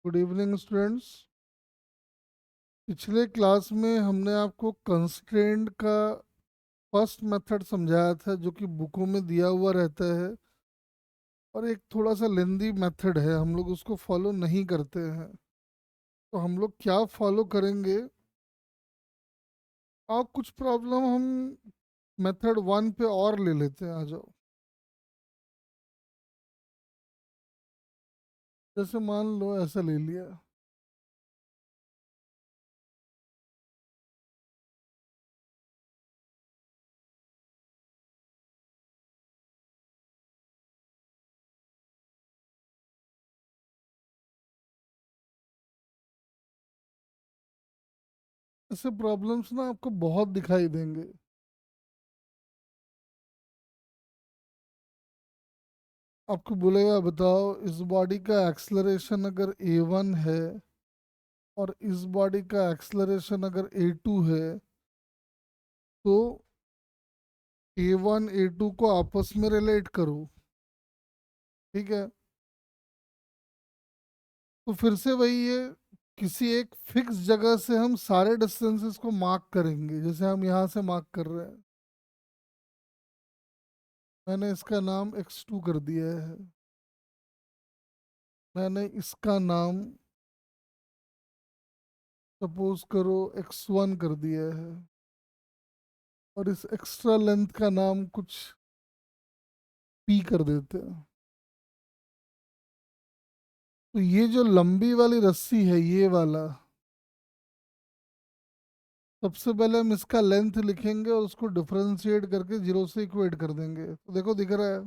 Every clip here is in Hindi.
Good evening students. पिछले क्लास में हमने आपको कंस्ट्रेंट का फर्स्ट मेथड समझाया था जो कि बुकों में दिया हुआ रहता है और एक थोड़ा सा लेंदी मेथड है, हम लोग उसको फॉलो नहीं करते हैं। तो हम लोग क्या फॉलो करेंगे और कुछ प्रॉब्लम हम मेथड वन पे और ले लेते हैं। आ जाओ। जैसे मान लो ऐसा ले लिया। ऐसे प्रॉब्लम्स ना आपको बहुत दिखाई देंगे। आपको बोलेगा बताओ इस बॉडी का एक्सलरेशन अगर a1 है और इस बॉडी का एक्सलरेशन अगर a2 है तो a1 a2 को आपस में रिलेट करो। ठीक है। तो फिर से वही है, किसी एक फिक्स जगह से हम सारे डिस्टेंसेस को मार्क करेंगे। जैसे हम यहाँ से मार्क कर रहे हैं, मैंने इसका नाम x2 कर दिया है, मैंने इसका नाम सपोज करो x1 कर दिया है और इस एक्स्ट्रा लेंथ का नाम कुछ p कर देते हैं। तो ये जो लंबी वाली रस्सी है ये वाला, सबसे पहले हम इसका लेंथ लिखेंगे और उसको डिफरेंशिएट करके जीरो से इक्वेट कर देंगे। तो देखो दिख रहा है।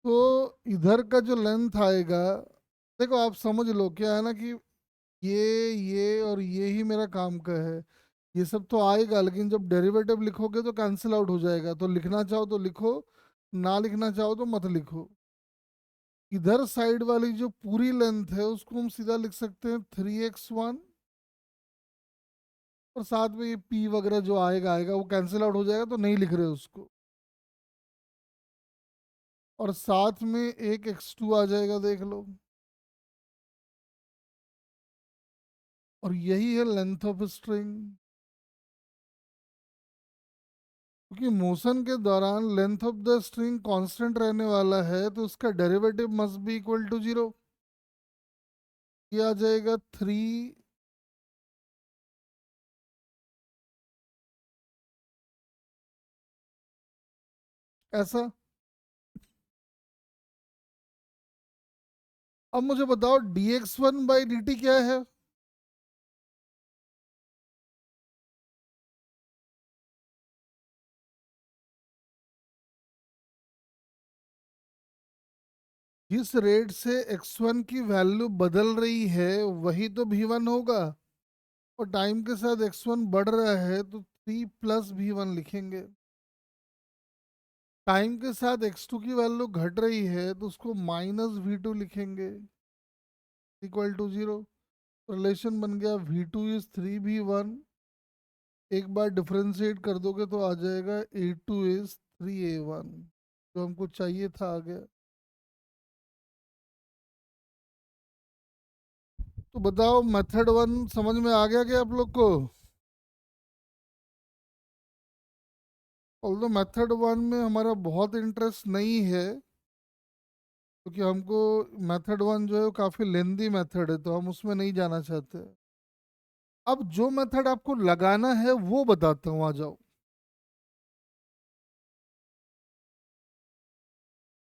तो इधर का जो लेंथ आएगा, देखो आप समझ लो क्या है ना कि ये और ये ही मेरा काम का है। ये सब तो आएगा लेकिन जब डेरिवेटिव लिखोगे तो कैंसिल आउट हो जाएगा। तो लिखना चाहो तो लिखो, ना लिखना चाहो तो मत लिखो। इधर साइड वाली जो पूरी लेंथ है उसको हम सीधा लिख सकते हैं 3x1, और साथ में ये p वगैरह जो आएगा आएगा, वो कैंसिल आउट हो जाएगा तो नहीं लिख रहे उसको। और साथ में एक x2 आ जाएगा, देख लो। और यही है लेंथ ऑफ स्ट्रिंग। क्योंकि मोशन के दौरान length of the string constant रहने वाला है तो उसका derivative must be equal to zero. ये आ जाएगा 3। ऐसा। अब मुझे बताओ dx1/dt क्या है। जिस रेट से x1 की वैल्यू बदल रही है वही तो v1 होगा। और टाइम के साथ x1 बढ़ रहा है तो 3 + v1 लिखेंगे। टाइम के साथ x2 की वैल्यू घट रही है तो उसको -v2 लिखेंगे, इक्वल टू जीरो। रिलेशन बन गया v2 = 3v1। एक बार डिफरेंशिएट कर दोगे तो आ जाएगा a2 = 3a1। जो हमको चाहिए था आ गया। तो बताओ मेथड वन समझ में आ गया क्या आप लोग को। ऑल्दो मेथड वन में हमारा बहुत इंटरेस्ट नहीं है क्योंकि हमको मेथड वन जो है वो काफ़ी लेंदी मेथड है तो हम उसमें नहीं जाना चाहते। अब जो मेथड आपको लगाना है वो बताता हूँ, आ जाओ।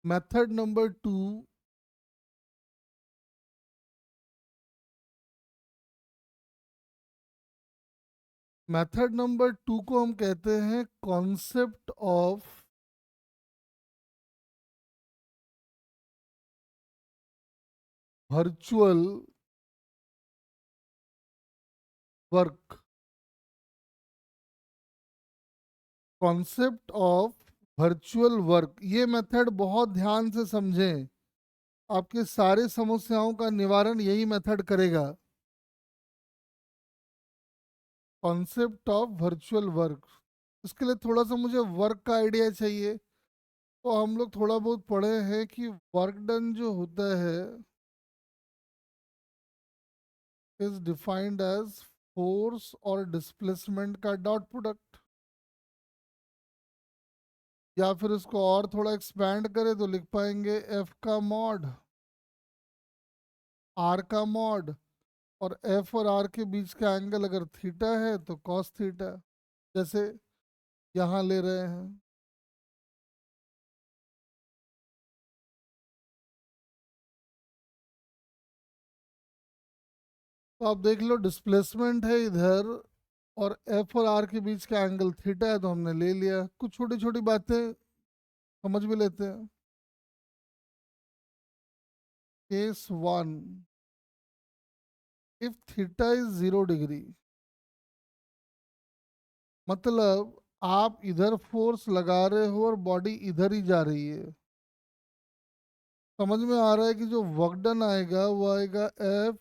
Method number two, method number two को हम कहते हैं concept of virtual work. Concept of virtual work, ये मेथड बहुत ध्यान से समझें। आपके सारे समस्याओं का निवारण यही मेथड करेगा। कॉन्सेप्ट ऑफ वर्चुअल वर्क, इसके लिए थोड़ा सा मुझे वर्क का आइडिया चाहिए। तो हम लोग थोड़ा बहुत पढ़े हैं कि वर्क डन जो होता है इज डिफाइंड एज फोर्स और डिस्प्लेसमेंट का डॉट प्रोडक्ट। या फिर इसको और थोड़ा एक्सपैंड करें तो लिख पाएंगे एफ का मॉड, आर का मॉड, और एफ और आर के बीच का एंगल अगर थीटा है तो कॉस थीटा, जैसे यहाँ ले रहे हैं। तो आप देख लो डिस्प्लेसमेंट है इधर और एफ और आर के बीच का एंगल थीटा है, तो हमने ले लिया। कुछ छोटी छोटी बातें समझ भी लेते हैं। Case one, if theta is 0 degree, मतलब आप इधर फोर्स लगा रहे हो और बॉडी इधर ही जा रही है। समझ में आ रहा है कि जो वर्क डन आएगा वो आएगा एफ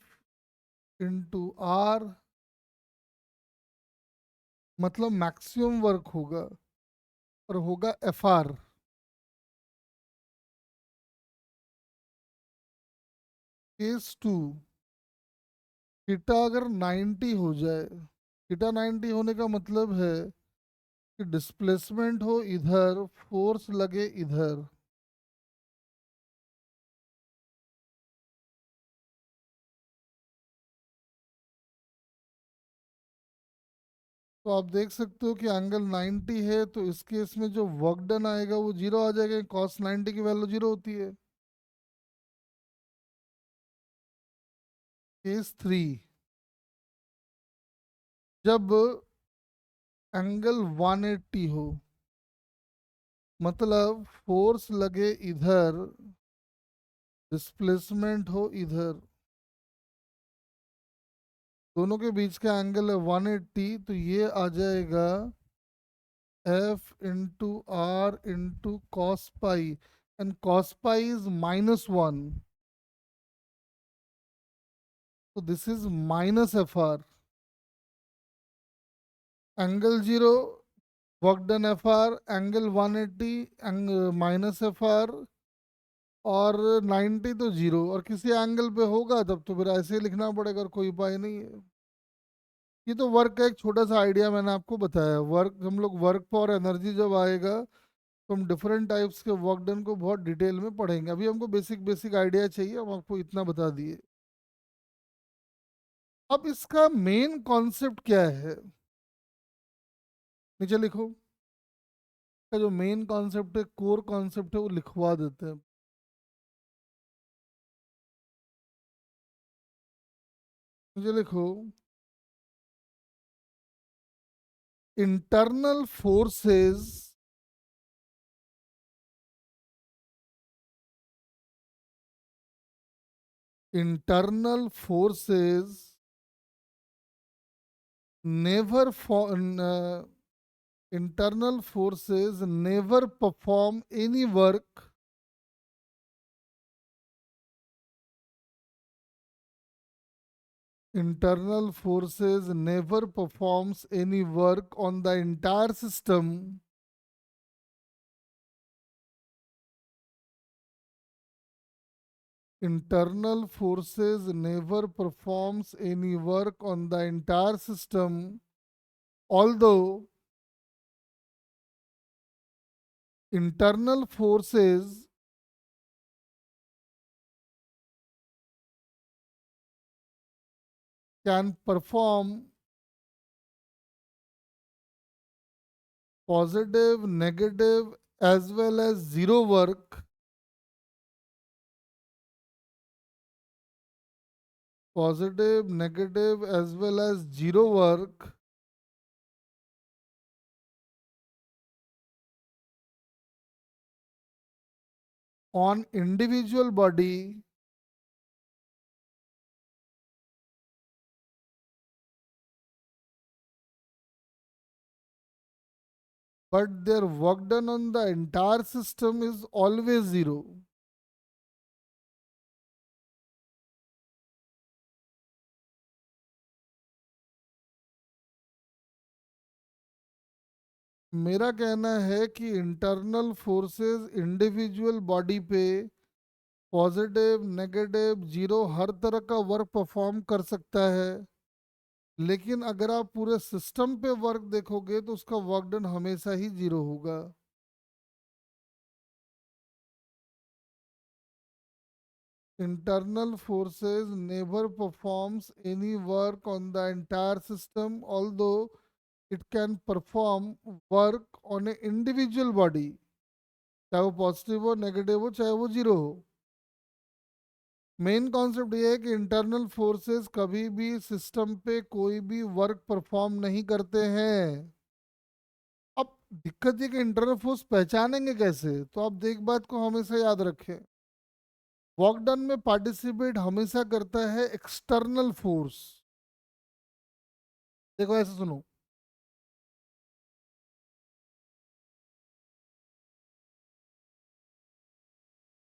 इंटू आर, मतलब मैक्सिमम वर्क होगा, और होगा F R. Case two, theta अगर 90 हो जाए, थीटा 90 होने का मतलब है कि डिस्प्लेसमेंट हो इधर, फोर्स लगे इधर। तो आप देख सकते हो कि एंगल 90 है, तो इस केस में जो वर्क डन आएगा वो 0 आ जाएगा, कॉस 90 की वैल्यू 0 होती है। केस थ्री, जब एंगल 180 हो, मतलब फोर्स लगे इधर, डिस्प्लेसमेंट हो इधर, दोनों के बीच का एंगल है 180, तो ये आ जाएगा F into R into cos pi, and cos pi is -1, तो this is minus F R. Angle 0, work done F R, angle 180 minus F R, और 90 तो 0, और किसी एंगल पे होगा तब तो फिर ऐसे ही लिखना पड़ेगा और कोई उपाय नहीं है। ये तो वर्क का एक छोटा सा आइडिया मैंने आपको बताया। वर्क, हम लोग वर्क फॉर एनर्जी जब आएगा तो हम डिफरेंट टाइप्स के वर्क डन को बहुत डिटेल में पढ़ेंगे। अभी हमको बेसिक बेसिक आइडिया चाहिए, हम आपको इतना बता दिए। अब इसका मेन कॉन्सेप्ट क्या है, नीचे लिखो। का जो मेन कॉन्सेप्ट है, कोर कॉन्सेप्ट है, वो लिखवा देते हैं। मुझे लिखो, internal forces, internal forces never for, internal forces never perform any work internal forces never performs any work on the entire system internal forces never performs any work on the entire system, although internal forces can perform positive, negative, as well as zero work, positive, negative, as well as zero work on individual body, but their work done on the entire system is always zero. मेरा कहना है कि इंटरनल फोर्सेस इंडिविजुअल बॉडी पे पॉजिटिव, नेगेटिव, जीरो, हर तरह का वर्क परफॉर्म कर सकता है। लेकिन अगर आप पूरे सिस्टम पे वर्क देखोगे तो उसका वर्क डन हमेशा ही जीरो होगा। Internal forces never performs any work on the entire system, although it can perform work on an individual body, चाहे वो पॉजिटिव हो, नेगेटिव हो, चाहे वो जीरो हो। मेन कॉन्सेप्ट ये है कि इंटरनल फोर्सेस कभी भी सिस्टम पे कोई भी वर्क परफॉर्म नहीं करते हैं। अब दिक्कत ये कि इंटरनल फोर्स पहचानेंगे कैसे, तो आप एक बात को हमेशा याद रखें, वर्क डन में पार्टिसिपेट हमेशा करता है एक्सटर्नल फोर्स। देखो ऐसे सुनो,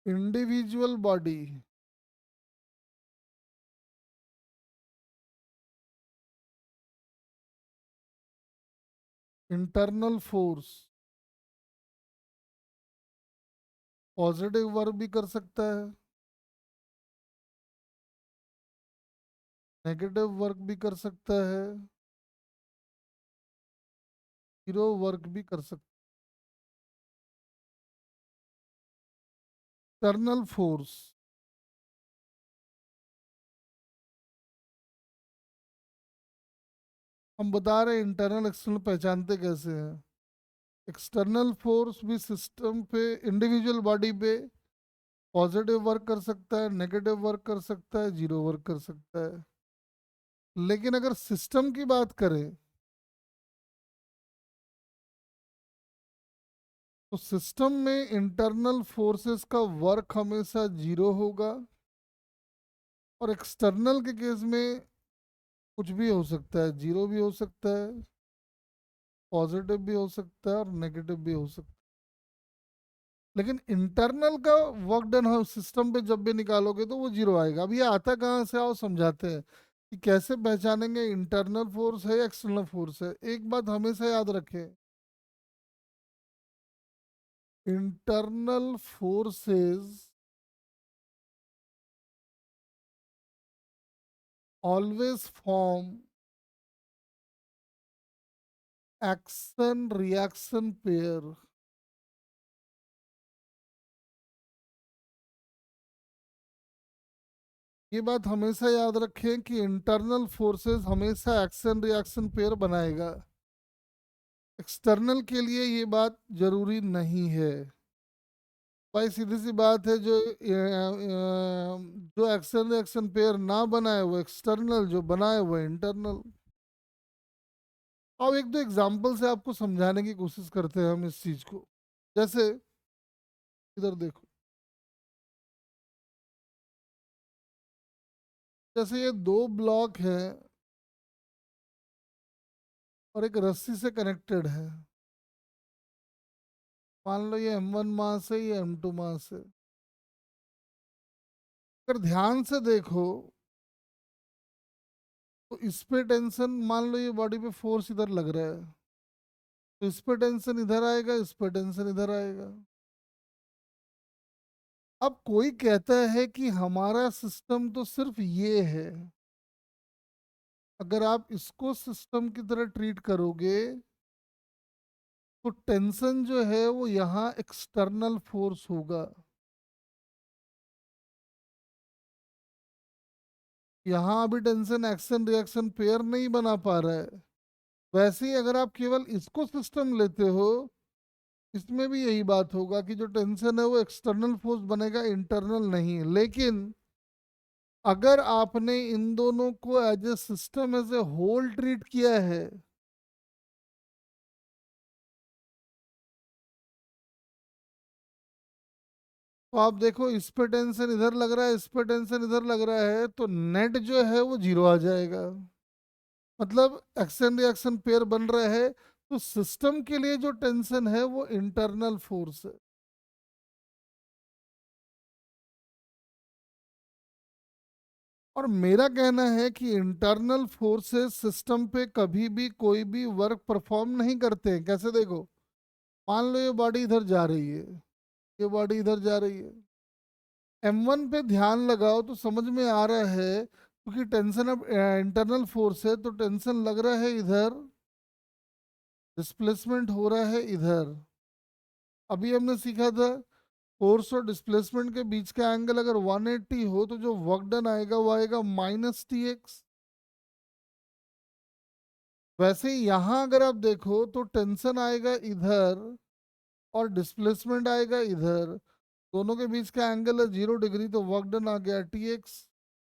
individual body, internal force positive work भी कर सकता है, नेगेटिव वर्क भी कर सकता है, जीरो वर्क भी कर सकता है। एक्सटर्नल फोर्स, हम बता रहे हैं इंटरनल एक्सटर्नल पहचानते कैसे हैं। एक्सटर्नल फोर्स भी सिस्टम पे, इंडिविजुअल बॉडी पे पॉजिटिव वर्क कर सकता है, नेगेटिव वर्क कर सकता है, जीरो वर्क कर सकता है। लेकिन अगर सिस्टम की बात करें तो सिस्टम में इंटरनल फोर्सेस का वर्क हमेशा जीरो होगा, और एक्सटर्नल के केस में कुछ भी हो सकता है, जीरो भी हो सकता है, पॉजिटिव भी हो सकता है, और नेगेटिव भी हो सकता है। लेकिन इंटरनल का वर्क डन हम सिस्टम पे जब भी निकालोगे तो वो जीरो आएगा। अब ये आता कहाँ से, आओ समझाते हैं कि कैसे पहचानेंगे इंटरनल फोर्स है या एक्सटर्नल फोर्स है। एक बात हमेशा याद रखें, internal forces always form action reaction pair. ये बात हमेशा याद रखें कि इंटरनल फोर्सेस हमेशा एक्शन रिएक्शन पेयर बनाएगा, एक्सटर्नल के लिए ये बात जरूरी नहीं है। भाई सीधी सी बात है, जो एक्शन रिएक्शन पेयर ना बनाए वो एक्सटर्नल, जो बनाए वो इंटरनल। अब एक दो एग्जांपल से आपको समझाने की कोशिश करते हैं हम इस चीज को। जैसे इधर देखो, जैसे ये दो ब्लॉक हैं और एक रस्सी से कनेक्टेड है। मान लो ये M1 मास है, ये M2 मास है। अगर ध्यान से देखो तो इस पे टेंशन, मान लो ये बॉडी पे फोर्स इधर लग रहा है, तो इस पे टेंशन इधर आएगा, इस पे टेंशन इधर आएगा। अब कोई कहता है कि हमारा सिस्टम तो सिर्फ ये है। अगर आप इसको सिस्टम की तरह ट्रीट करोगे तो टेंशन जो है वो यहाँ एक्सटर्नल फोर्स होगा। यहाँ अभी टेंशन एक्शन रिएक्शन पेयर नहीं बना पा रहा है। वैसे ही अगर आप केवल इसको सिस्टम लेते हो, इसमें भी यही बात होगा कि जो टेंशन है वो एक्सटर्नल फोर्स बनेगा, इंटरनल नहीं। लेकिन अगर आपने इन दोनों को as a system, as a whole treat किया है, तो आप देखो इस पे टेंशन इधर लग रहा है, इस पे टेंशन इधर लग रहा है, तो नेट जो है वो जीरो आ जाएगा। मतलब एक्शन रिएक्शन पेयर बन रहा है, तो सिस्टम के लिए जो टेंशन है वो इंटरनल फोर्स है। और मेरा कहना है कि इंटरनल फोर्सेस सिस्टम पे कभी भी कोई भी वर्क परफॉर्म नहीं करते हैं। कैसे, देखो मान लो ये बॉडी इधर जा रही है, ये बॉडी इधर जा रही है, M1 पे ध्यान लगाओ तो समझ में आ रहा है, क्योंकि टेंशन अब इंटरनल फोर्स है तो टेंशन लग रहा है इधर, डिस्प्लेसमेंट हो रहा है इधर। अभी हमने सीखा था फोर्स और डिस्प्लेसमेंट के बीच का एंगल अगर 180 हो तो जो वर्क डन आएगा वो आएगा -TX। वैसे ही यहाँ अगर आप देखो तो टेंशन आएगा इधर और डिस्प्लेसमेंट आएगा इधर, दोनों के बीच का एंगल है 0 डिग्री, तो वर्क डन आ गया TX।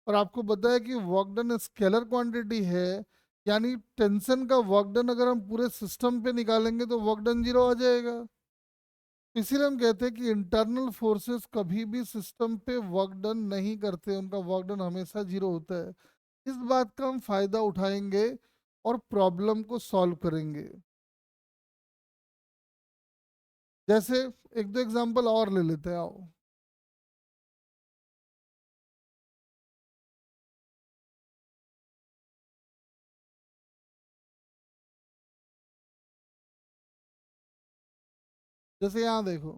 और आपको पता है कि वर्क डन स्केलर क्वांटिटी है, यानी टेंशन का वर्क डन अगर हम पूरे सिस्टम पे निकालेंगे तो वर्क डन 0 आ जाएगा। इसीलिए हम कहते हैं कि इंटरनल फोर्सेस कभी भी सिस्टम पे वर्क डन नहीं करते, उनका वर्क डन हमेशा 0 होता है। इस बात का हम फायदा उठाएंगे और प्रॉब्लम को सॉल्व करेंगे। जैसे एक दो एग्जांपल और ले लेते हैं, आओ। जैसे यहाँ देखो,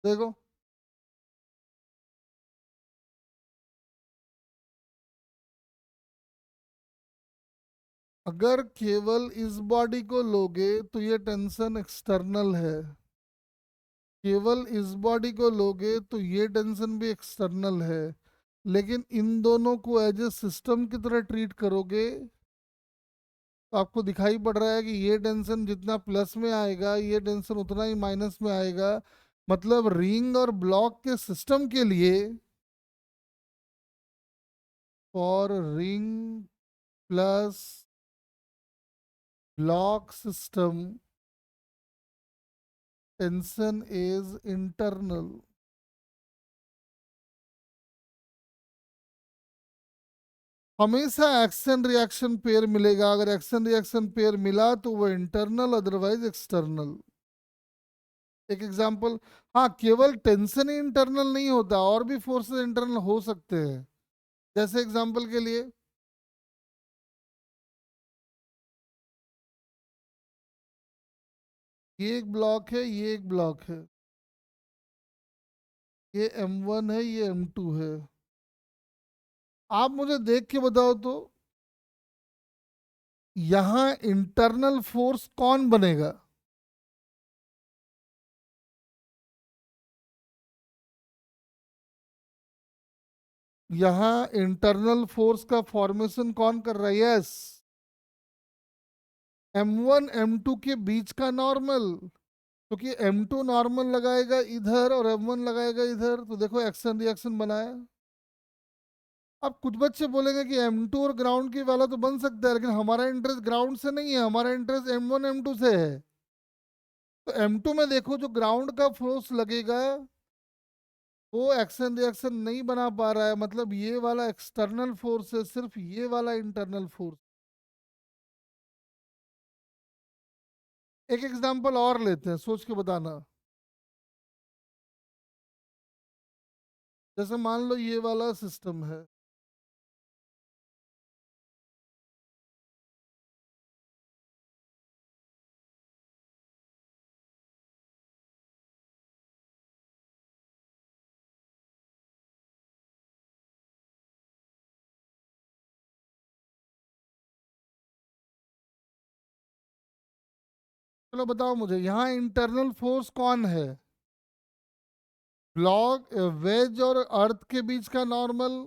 देखो अगर केवल इस बॉडी को लोगे तो ये टेंशन एक्सटर्नल है, केवल इस बॉडी को लोगे तो ये टेंशन भी एक्सटर्नल है। लेकिन इन दोनों को एज ए सिस्टम की तरह ट्रीट करोगे तो आपको दिखाई पड़ रहा है कि ये टेंशन जितना प्लस में आएगा ये टेंशन उतना ही माइनस में आएगा। मतलब रिंग और ब्लॉक के सिस्टम के लिए, for ring plus block system tension is internal. हमेशा एक्शन रिएक्शन पेयर मिलेगा, अगर एक्शन रिएक्शन पेयर मिला तो वो इंटरनल, अदरवाइज एक्सटर्नल। एक एग्जांपल, हाँ केवल टेंशन ही इंटरनल नहीं होता, और भी फोर्सेस इंटरनल हो सकते हैं। जैसे एग्जांपल के लिए, ये एक ब्लॉक है, ये एक ब्लॉक है, ये M1 है, ये M2 है। आप मुझे देख के बताओ तो यहाँ इंटरनल फोर्स कौन बनेगा? यहाँ इंटरनल फोर्स का फॉर्मेशन कौन कर रहा है? यस, M1 M2 के बीच का नॉर्मल, क्योंकि M2 नॉर्मल लगाएगा इधर और M1 लगाएगा इधर, तो देखो एक्शन रिएक्शन बनाया। अब कुछ बच्चे बोलेंगे कि M2 और ग्राउंड की वाला तो बन सकता है, लेकिन हमारा इंटरेस्ट ग्राउंड से नहीं है, हमारा इंटरेस्ट M1 M2 से है। तो M2 में देखो जो ग्राउंड का फोर्स लगेगा वो एक्शन रिएक्शन नहीं बना पा रहा है, मतलब ये वाला एक्सटर्नल फोर्स है, सिर्फ ये वाला इंटरनल फोर्स। एक एग्जांपल और लेते हैं, सोच के बताना। जैसे मान लो ये वाला सिस्टम है, चलो बताओ मुझे यहाँ इंटरनल फोर्स कौन है? ब्लॉक, वेज और अर्थ के बीच का नॉर्मल,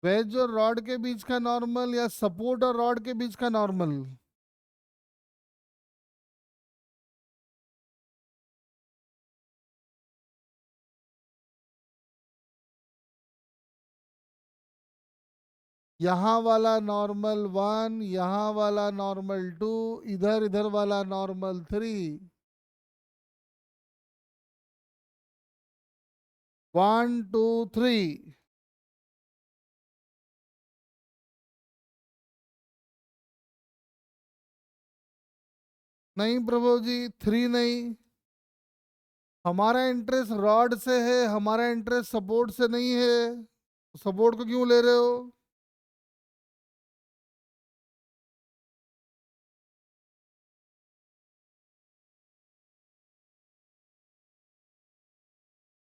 वेज और रॉड के बीच का नॉर्मल, या सपोर्ट और रॉड के बीच का नॉर्मल? यहाँ वाला नॉर्मल 1, यहाँ वाला नॉर्मल 2, इधर इधर वाला नॉर्मल 3। 1 2 3। नहीं प्रभु जी, 3 नहीं। हमारा इंटरेस्ट रॉड से है, हमारा इंटरेस्ट सपोर्ट से नहीं है। सपोर्ट को क्यों ले रहे हो?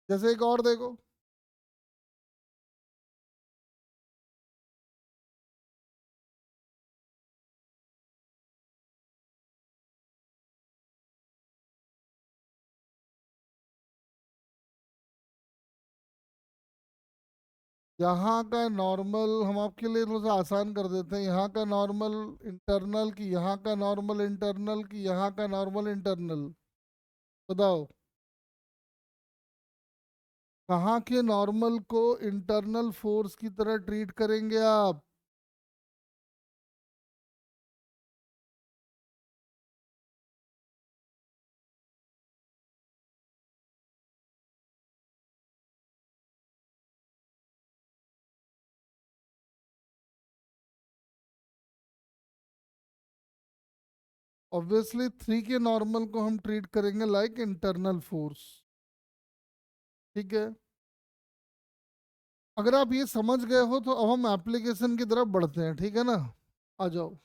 जैसे एक और देखो, यहाँ का नॉर्मल हम आपके लिए थोड़ा सा आसान कर देते हैं। यहाँ का नॉर्मल इंटरनल की यहाँ का नॉर्मल इंटरनल की यहाँ का नॉर्मल इंटरनल, बताओ कहाँ के नॉर्मल को इंटरनल फोर्स की तरह ट्रीट करेंगे आप? ऑब्वियसली थ्री के नॉर्मल को हम ट्रीट करेंगे लाइक इंटरनल फोर्स। ठीक है, अगर आप ये समझ गए हो तो अब हम एप्लीकेशन की तरफ बढ़ते हैं, ठीक है ना? आ जाओ।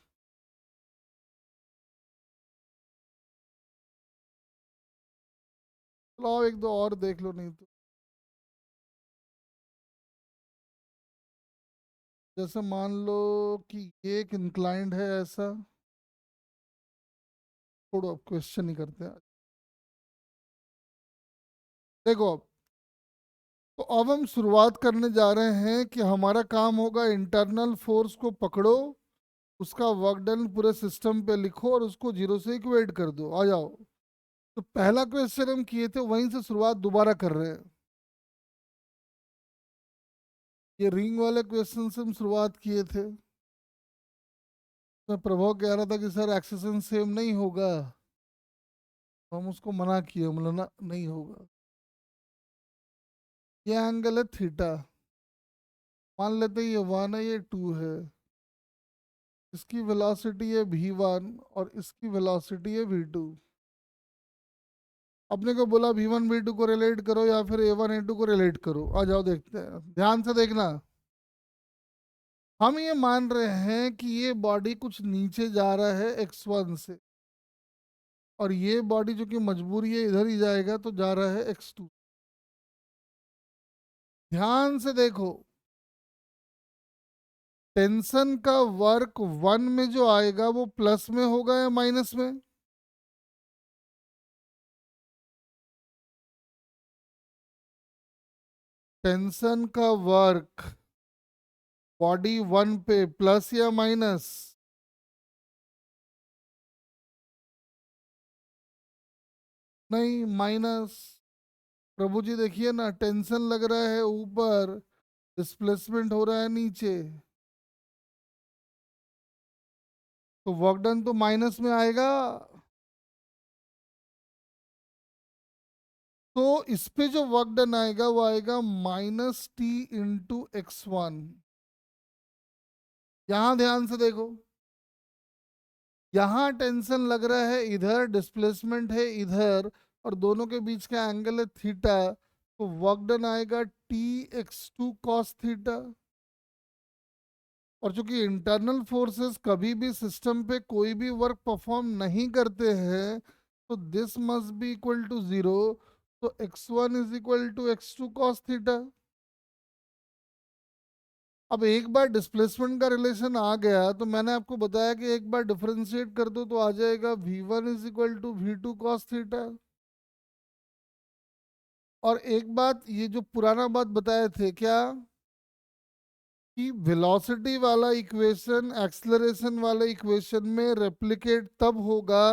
चलो आओ एक दो और देख लो, नहीं तो जैसे मान लो कि ये एक इंक्लाइंड है ऐसा, छोड़ो अब क्वेश्चन ही करते हैं। देखो अब, तो अब हम शुरुआत करने जा रहे हैं कि हमारा काम होगा इंटरनल फोर्स को पकड़ो, उसका वर्क डन पूरे सिस्टम पे लिखो और उसको जीरो से इक्वेट कर दो। आ जाओ। तो पहला क्वेश्चन हम किए थे वहीं से शुरुआत दोबारा कर रहे हैं। ये रिंग वाले क्वेश्चन से हम शुरुआत किए थे। मैं प्रभव कह रहा था कि सर एक्सेशन सेम नहीं होगा, तो हम उसको मना किए, मतलब ना नहीं होगा। ये एंगल है थीटा, मान लेते हैं ये वन है ये टू है, इसकी वेलोसिटी है v1 और इसकी वेलोसिटी है v2। अपने को बोला v1 v2 को रिलेट करो या फिर a1 a2 को रिलेट करो। आ जाओ देखते हैं, ध्यान से देखना। हम ये मान रहे हैं कि ये बॉडी कुछ नीचे जा रहा है x1 से, और ये बॉडी जो कि मजबूरी है इधर ही जाएगा तो जा रहा है x2। ध्यान से देखो, टेंशन का वर्क वन में जो आएगा वो प्लस में होगा या माइनस में? टेंशन का वर्क बॉडी वन पे प्लस या माइनस? नहीं, माइनस। प्रभु जी देखिए ना, टेंशन लग रहा है ऊपर, डिस्प्लेसमेंट हो रहा है नीचे, तो वर्क डन तो माइनस में आएगा। तो इस पे जो वर्क डन आएगा वो आएगा -t × x1। यहां ध्यान से देखो, यहाँ टेंशन लग रहा है इधर, डिस्प्लेसमेंट है इधर, और दोनों के बीच का एंगल है थीटा, तो वर्क डन आएगा t(x2 cos θ)। और चूंकि इंटरनल फोर्सेस कभी भी सिस्टम पे कोई भी वर्क परफॉर्म नहीं करते हैं, तो this must be equal to zero. तो x1 = x2 cos θ। अब एक बार डिस्प्लेसमेंट का रिलेशन आ गया तो मैंने आपको बताया कि एक बार डिफरेंशिएट कर दो तो आ जाएगा v1 = v2 cos θ। और एक बात, ये जो पुराना बात बताए थे क्या, कि वेलोसिटी वाला इक्वेशन एक्सलरेशन वाले इक्वेशन में रेप्लिकेट तब होगा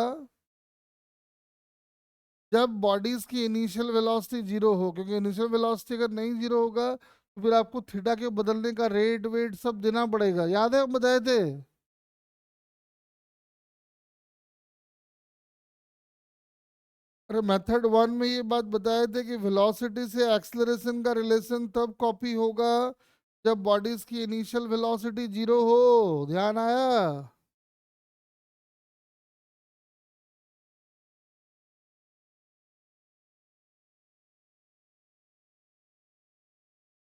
जब बॉडीज की इनिशियल वेलोसिटी जीरो हो, क्योंकि इनिशियल वेलोसिटी अगर नहीं जीरो होगा तो फिर आपको थीटा के बदलने का रेट वेट सब देना पड़ेगा। याद है हम बताए थे? अरे मेथड वन में ये बात बताए थे कि वेलोसिटी से एक्सलरेशन का रिलेशन तब कॉपी होगा जब बॉडीज की इनिशियल वेलोसिटी जीरो हो। ध्यान आया?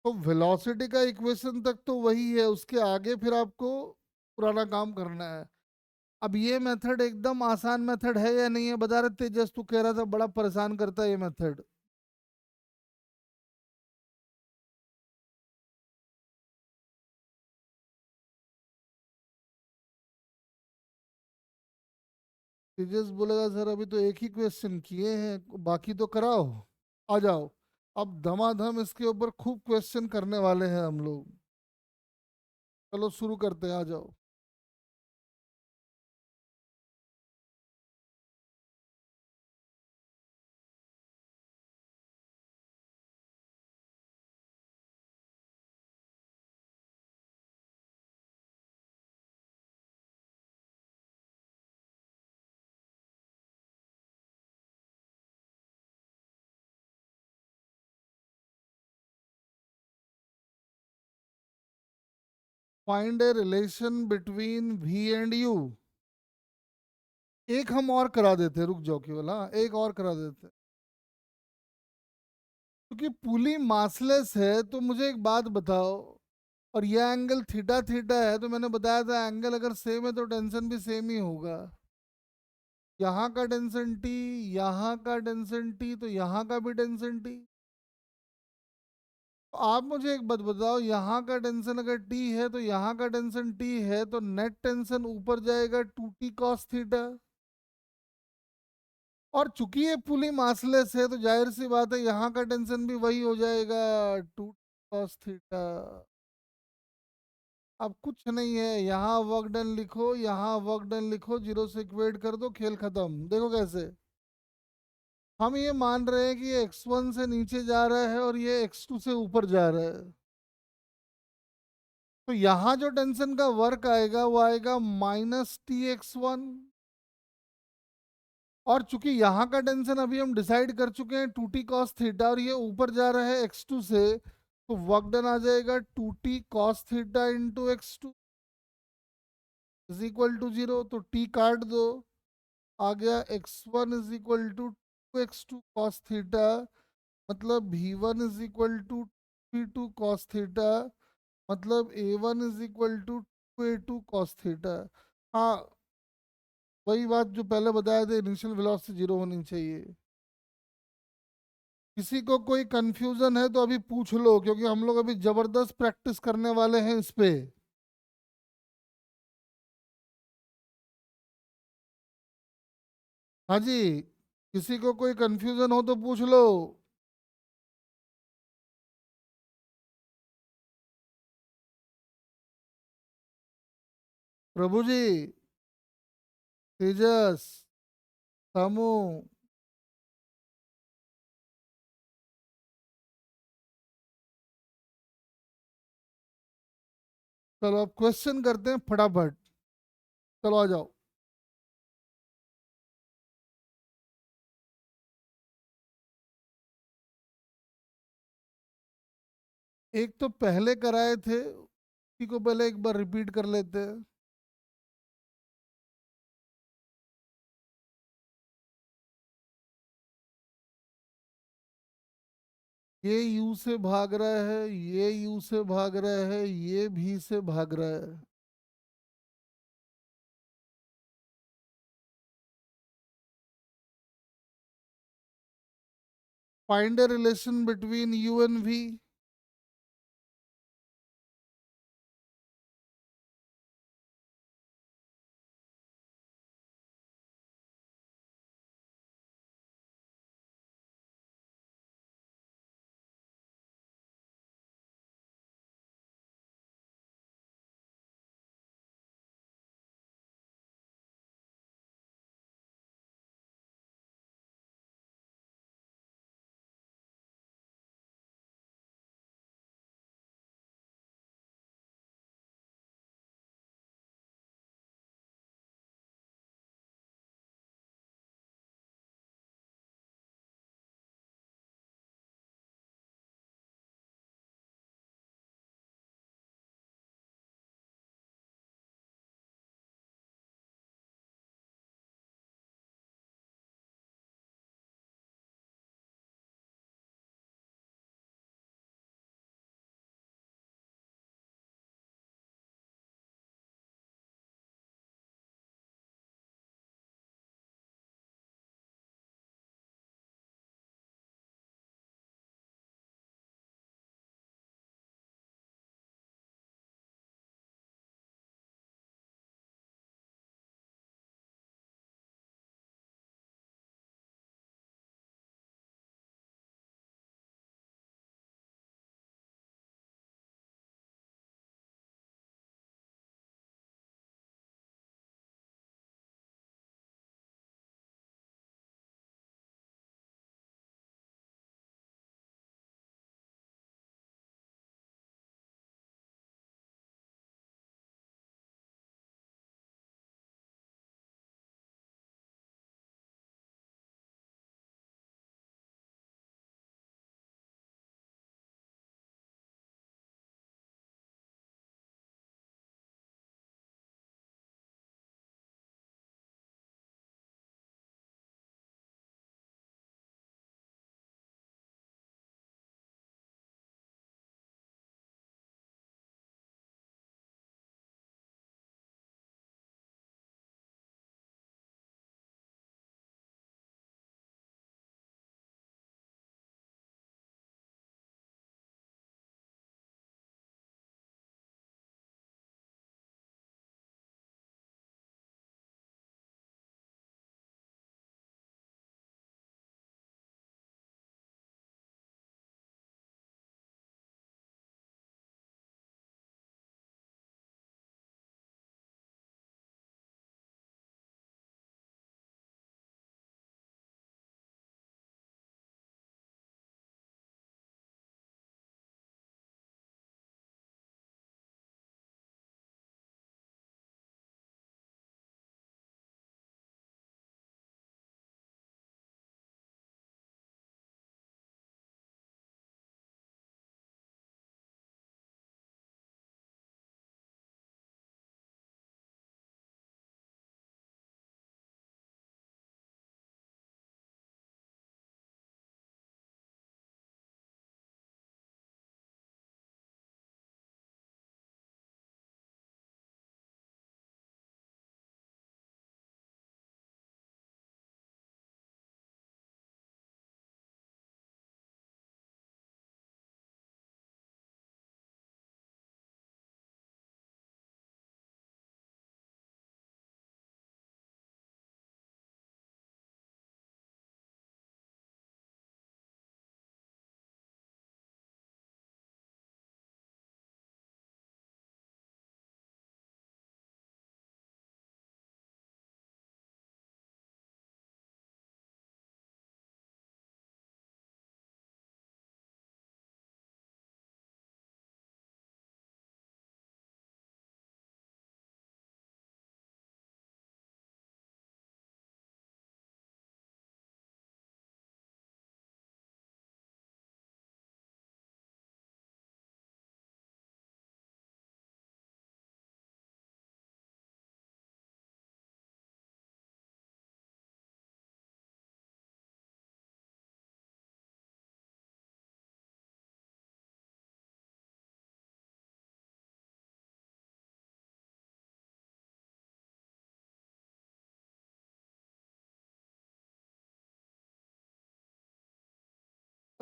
तो वेलोसिटी का इक्वेशन तक तो वही है, उसके आगे फिर आपको पुराना काम करना है। अब ये मेथड एकदम आसान मेथड है या नहीं है, बता रहे तेजस, तू कह रहा था बड़ा परेशान करता है ये मेथड। तेजस बोलेगा सर अभी तो एक ही क्वेश्चन किए हैं, बाकी तो कराओ, आ जाओ। अब धमाधम इसके ऊपर खूब क्वेश्चन करने वाले हैं हम लोग। चलो शुरू करते हैं, आ जाओ। Find a relation between V and U. एक हम और करा देते, रुक जाओ केवल, हाँ एक और करा देते। क्योंकि पुली मासलेस है तो मुझे एक बात बताओ, और यह एंगल थीटा थीटा है, तो मैंने बताया था एंगल अगर सेम है तो टेंशन भी सेम ही होगा। यहाँ का टेंशन टी, यहाँ का टेंशन टी, तो यहाँ का भी टेंशन टी। तो आप मुझे एक बात बताओ, यहाँ का टेंशन अगर टी है तो यहाँ का टेंशन टी है, तो नेट टेंशन ऊपर जाएगा 2t cos थीटा। और चूंकि ये पुली मासलेस है तो जाहिर सी बात है यहाँ का टेंशन भी वही हो जाएगा, 2 cos थीटा। अब कुछ नहीं है, यहाँ वर्क डन लिखो, यहाँ वर्क डन लिखो, जीरो से इक्वेट कर दो, खेल खत्म। देखो कैसे हम ये मान रहे हैं कि ये x1 से नीचे जा रहा है और ये x2 से ऊपर जा रहा है। तो यहाँ जो टेंशन का वर्क आएगा वो आएगा -Tx1। और चूंकि यहाँ का टेंशन अभी हम डिसाइड कर चुके हैं 2t cos थीटा, और ये ऊपर जा रहा है x2 से, तो वर्क डन आ जाएगा 2t cos theta into x2 is equal to 0। तो t काट दो, आ गया x1 is equal to 2x2 cos theta, मतलब v1 is equal to v2 cos theta, मतलब a1 is equal to 2a2 cos theta. हाँ, वही बात जो पहले बताया था, इनिशियल वेलोसिटी जीरो होनी चाहिए। किसी को कोई कंफ्यूजन है तो अभी पूछ लो, क्योंकि हम लोग अभी जबरदस्त प्रैक्टिस करने वाले हैं इस पे। हाँ जी, किसी को कोई कंफ्यूजन हो तो पूछ लो। प्रभु जी, तेजस, समू, चलो अब क्वेश्चन करते हैं फटाफट। चलो आ जाओ। एक तो पहले कराए थे, उसी को पहले एक बार रिपीट कर लेते हैं। ये यू से भाग रहा है, ये यू से भाग रहा है, ये भी से भाग रहा है। Find a relation between U and V.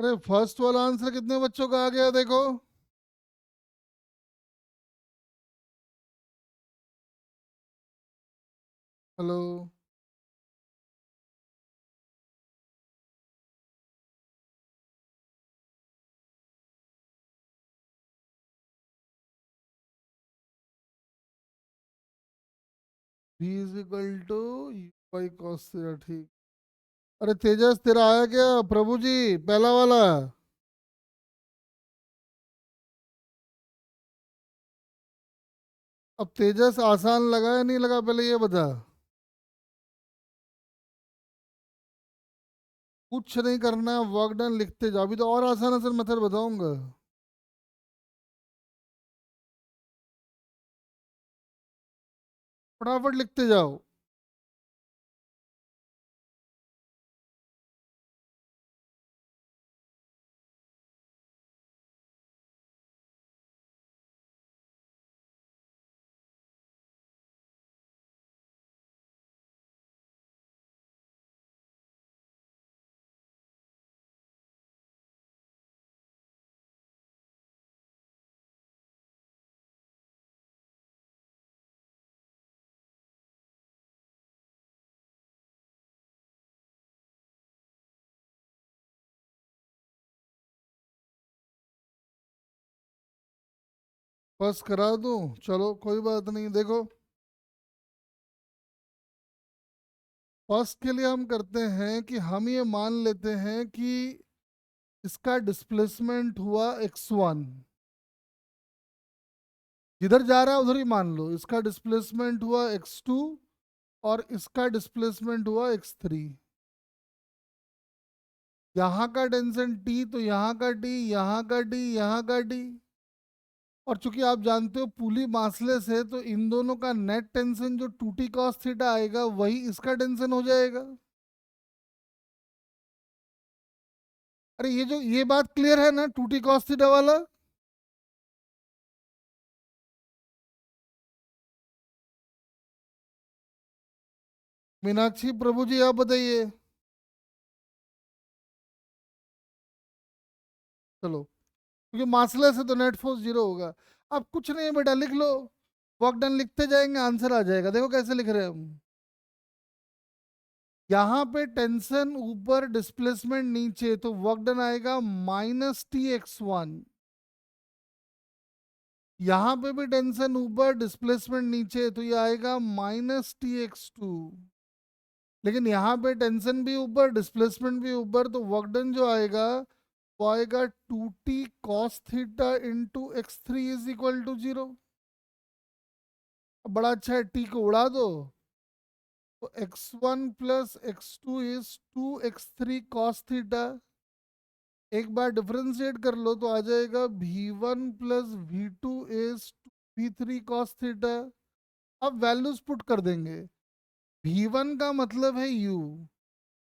अरे फर्स्ट वाला आंसर कितने बच्चों का आ गया देखो। Hello. B is equal to U by cos theta, ठीक। अरे तेजस तेरा आया क्या प्रभु जी, पहला वाला? अब तेजस आसान लगा या नहीं लगा, पहले ये बता। कुछ नहीं करना, वर्क डन लिखते जाओ, अभी तो और आसान आसान मेथड बताऊंगा। फटाफट लिखते जाओ। बस करा दूं, चलो कोई बात नहीं। देखो, फर्स्ट के लिए हम करते हैं कि हम ये मान लेते हैं कि इसका डिस्प्लेसमेंट हुआ x1, जिधर जा रहा है उधर ही मान लो। इसका डिस्प्लेसमेंट हुआ x2 और इसका डिस्प्लेसमेंट हुआ x3। यहाँ का टेंशन T, तो यहाँ का T, यहाँ का D, यहाँ का D। और चूंकि आप जानते हो पुली मासलेस है, तो इन दोनों का नेट टेंशन जो 2T cos थीटा आएगा वही इसका टेंशन हो जाएगा। अरे ये बात क्लियर है ना, 2T cos थीटा वाला? मीनाक्षी प्रभु जी आप बताइए। चलो, क्योंकि मासलेस है तो नेट फोर्स जीरो होगा। अब कुछ नहीं है बेटा, लिख लो। वर्क डन लिखते जाएंगे, आंसर आ जाएगा। देखो कैसे लिख रहे हैं हम। यहाँ पे टेंशन ऊपर, डिस्प्लेसमेंट नीचे, तो वर्क डन आएगा -T(x1). यहाँ पे भी टेंशन ऊपर, डिस्प्लेसमेंट नीचे, तो ये आएगा -T(x2). लेकिन यहाँ पे टेंशन भी ऊपर, डिस्प्लेसमेंट भी ऊपर, तो वर्क डन जो आएगा वो आएगा 2T cos theta into x3 is equal to 0। बड़ा अच्छा है, टी को उड़ा दो, तो x1 plus x2 is 2x3 cos theta. एक बार डिफरेंशिएट कर लो तो आ जाएगा v1 plus v2 is v3 cos theta. अब वैल्यूज पुट कर देंगे। v1 का मतलब है u,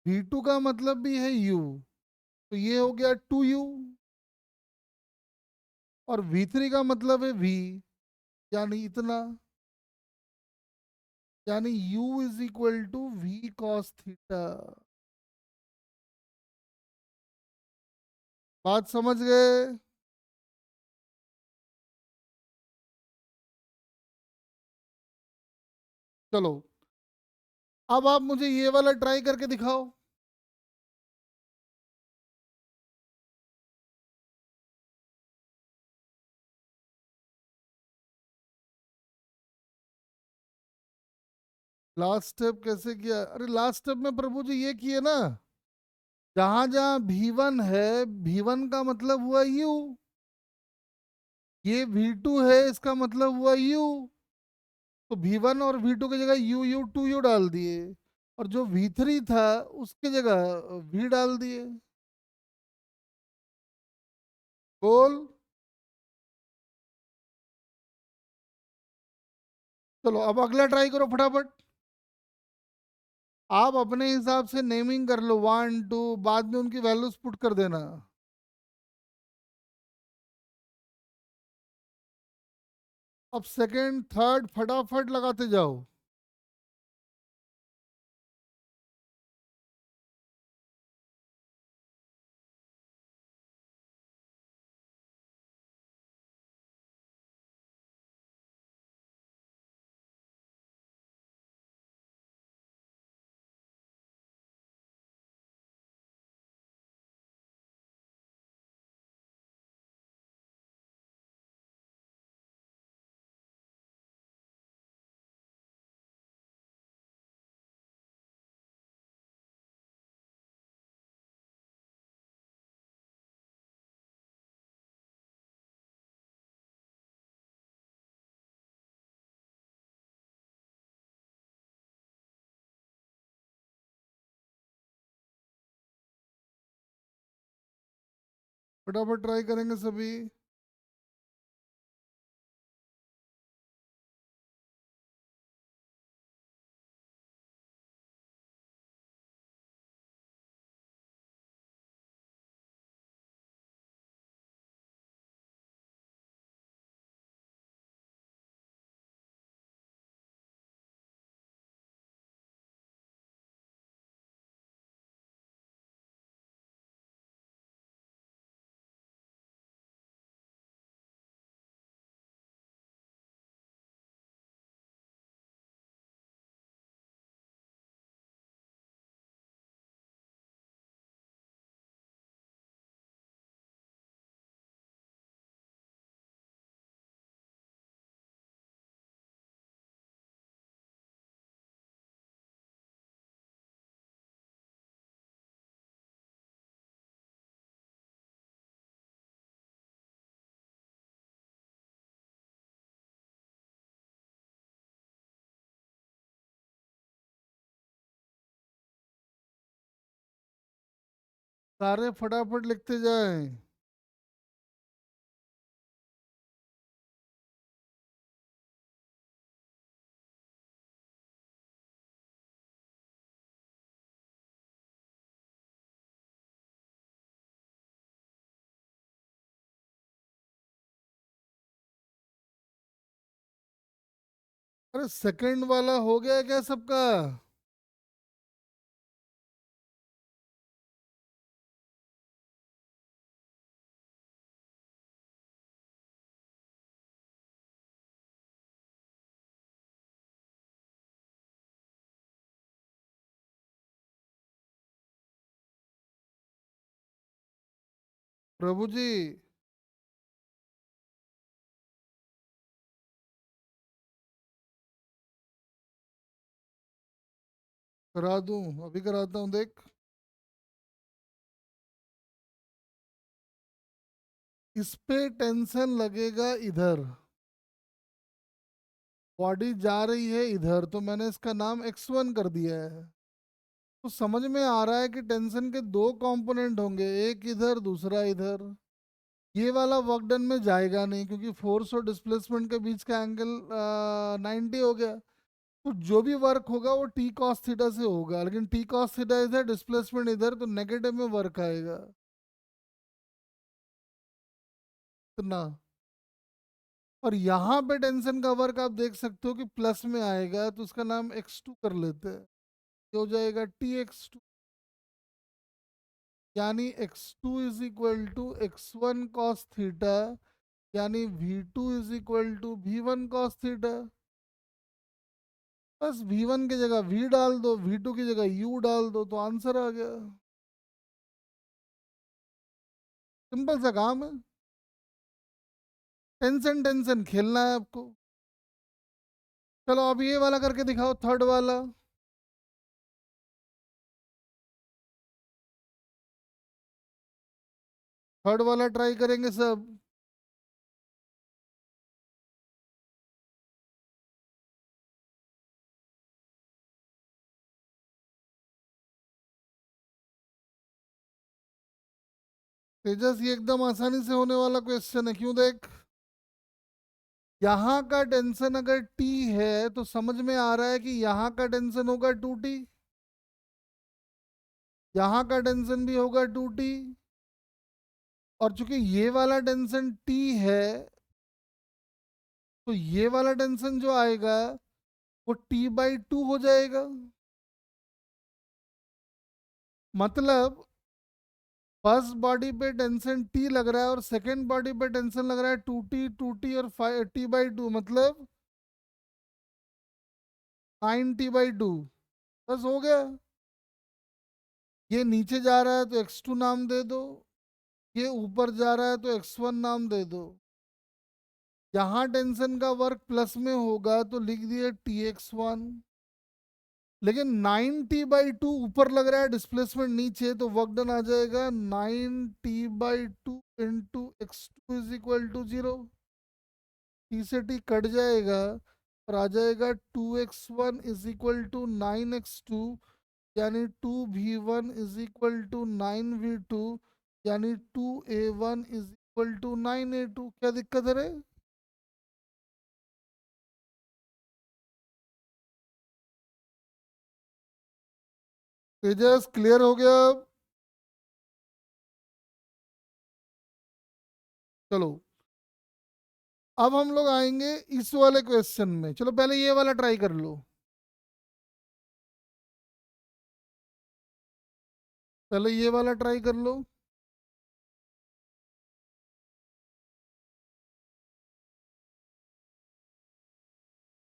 v2 का मतलब भी है u, तो ये हो गया 2u। और v3 का मतलब है v, यानी इतना, यानी u is equal to v cos theta. बात समझ गए? चलो, अब आप मुझे ये वाला ट्राई करके दिखाओ। लास्ट स्टेप कैसे किया? अरे लास्ट स्टेप में प्रभु जी ये किए ना, जहां जहां V1 है, V1 का मतलब हुआ U, ये V2 है इसका मतलब हुआ U, तो V1 और V2 की जगह U 2U डाल दिए, और जो V3 था उसकी जगह V डाल दिए। बोल। चलो अब अगला ट्राई करो फटाफट। आप अपने हिसाब से नेमिंग कर लो, 1 2, बाद में उनकी वैल्यूज पुट कर देना। अब सेकंड थर्ड फटाफट लगाते जाओ। फटाफट ट्राई करेंगे सभी। सारे फटाफट लिखते जाएं। अरे सेकंड वाला हो गया क्या सबका? प्रभु जी, करा दूं? अभी कराता हूँ, देख। इस पे टेंशन लगेगा इधर, बॉडी जा रही है इधर, तो मैंने इसका नाम x1 कर दिया है। तो समझ में आ रहा है कि टेंशन के दो कंपोनेंट होंगे, एक इधर दूसरा इधर। ये वाला वर्क डन में जाएगा नहीं क्योंकि फोर्स और डिस्प्लेसमेंट के बीच का एंगल 90 हो गया। तो जो भी वर्क होगा वो टी कॉस थीटा से होगा, लेकिन टी कॉस थीटा इधर, डिस्प्लेसमेंट इधर, तो नेगेटिव में वर्क आएगा इतना। और यहाँ पे टेंशन का वर्क आप देख सकते हो कि प्लस में आएगा, तो उसका नाम x2 कर लेते हैं। ये हो जाएगा tx2, यानी x2 is equal to x1 cos theta, यानी v2 is equal to v1 cos theta. बस v1 की जगह v डाल दो, v2 की जगह u डाल दो, तो आंसर आ गया। सिंपल सा काम है। टेंशन टेंशन खेलना है आपको। चलो अब ये वाला करके दिखाओ, थर्ड वाला। थर्ड वाला ट्राई करेंगे सब। तेजस, ये एकदम आसानी से होने वाला क्वेश्चन है, क्यों देख। यहाँ का टेंशन अगर टी है तो समझ में आ रहा है कि यहाँ का टेंशन होगा 2t, यहाँ का टेंशन भी होगा 2t। और चूंकि ये वाला टेंशन टी है, तो ये वाला टेंशन जो आएगा वो t/2 हो जाएगा। मतलब फर्स्ट बॉडी पे टेंशन टी लग रहा है और सेकंड बॉडी पे टेंशन लग रहा है 2t और 5t/2, मतलब 9t/2। बस हो गया। ये नीचे जा रहा है तो x2 नाम दे दो, ये ऊपर जा रहा है तो x1 नाम दे दो। यहाँ टेंशन का वर्क प्लस में होगा तो लिख दिए tx1। लेकिन 9t/2 ऊपर लग रहा है, डिस्प्लेसमेंट नीचे, तो वर्क डन आ जाएगा 9t/2 into x2 is equal to 0। T से टी कट जाएगा और आ जाएगा 2x1 is equal to 9x2, यानी 2v1 is equal to 9v2, यानी 2a1 is equal to 9a2। क्या दिक्कत है रे? तेजस क्लियर हो गया अब? चलो, अब हम लोग आएंगे इस वाले क्वेश्चन में। चलो पहले ये वाला ट्राई कर लो। पहले ये वाला ट्राई कर लो।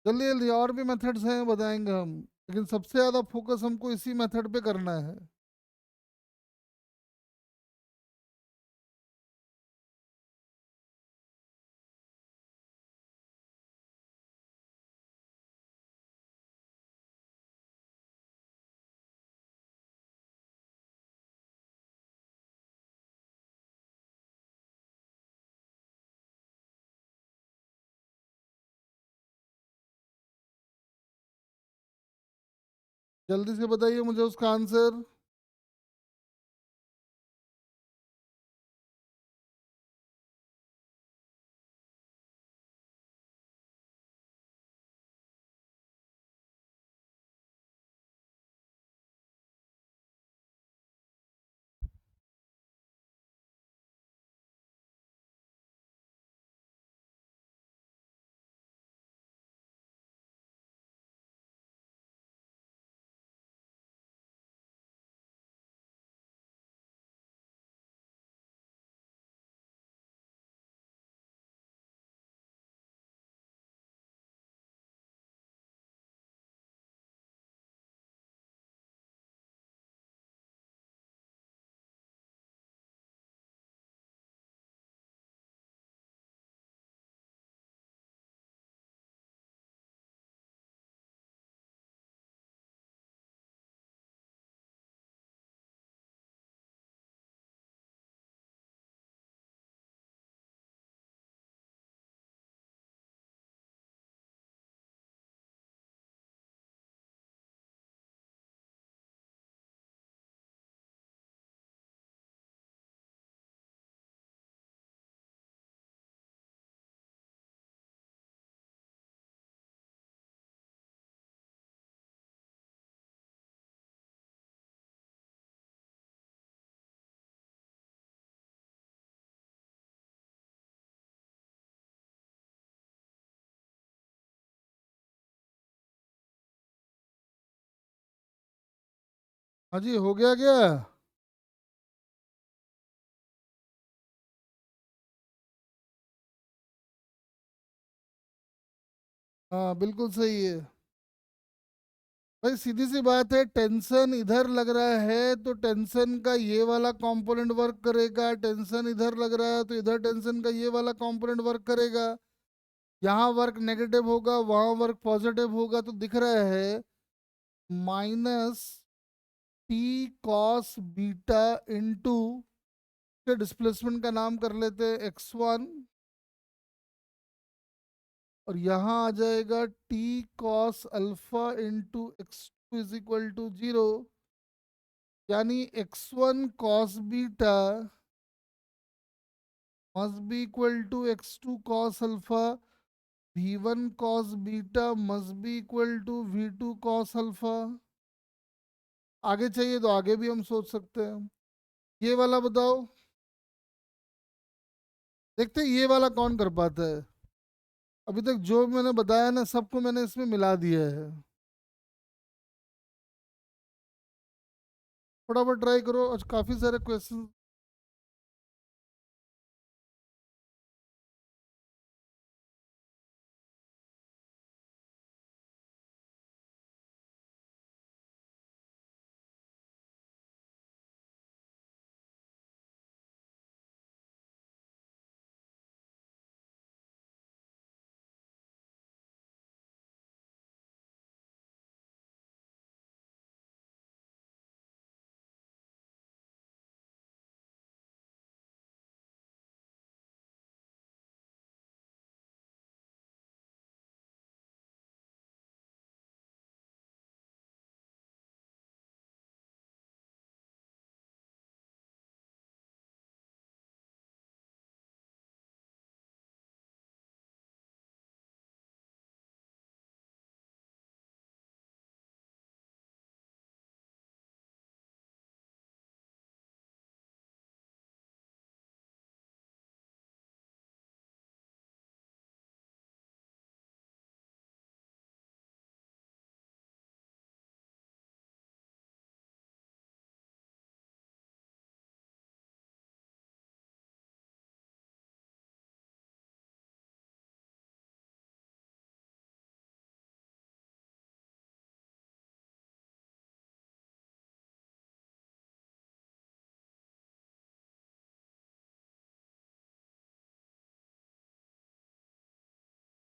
जल्दी जल्दी, और भी मेथड्स हैं बताएंगे हम, लेकिन सबसे ज्यादा फोकस हमको इसी मेथड पे करना है। जल्दी से बताइए मुझे उसका आंसर। हाँ जी, हो गया क्या? हाँ बिल्कुल सही है। भाई सीधी सी बात है, टेंशन इधर लग रहा है तो टेंशन का ये वाला कंपोनेंट वर्क करेगा, टेंशन इधर लग रहा है तो इधर टेंशन का ये वाला कंपोनेंट वर्क करेगा। यहाँ वर्क नेगेटिव होगा, वहाँ वर्क पॉजिटिव होगा, तो दिख रहा है minus T cos beta into के डिस्प्लेसमेंट का नाम कर लेते हैं x1, और यहाँ आ जाएगा T cos alpha into x2 is equal to 0। यानी x1 cos beta must be equal to x2 cos alpha, v1 cos beta must be equal to v2 cos alpha। आगे चाहिए तो आगे भी हम सोच सकते हैं। ये वाला बताओ, देखते हैं ये वाला कौन कर पाता है। अभी तक जो मैंने बताया ना, सबको मैंने इसमें मिला दिया है। फटाफट ट्राई करो, आज काफी सारे क्वेश्चन।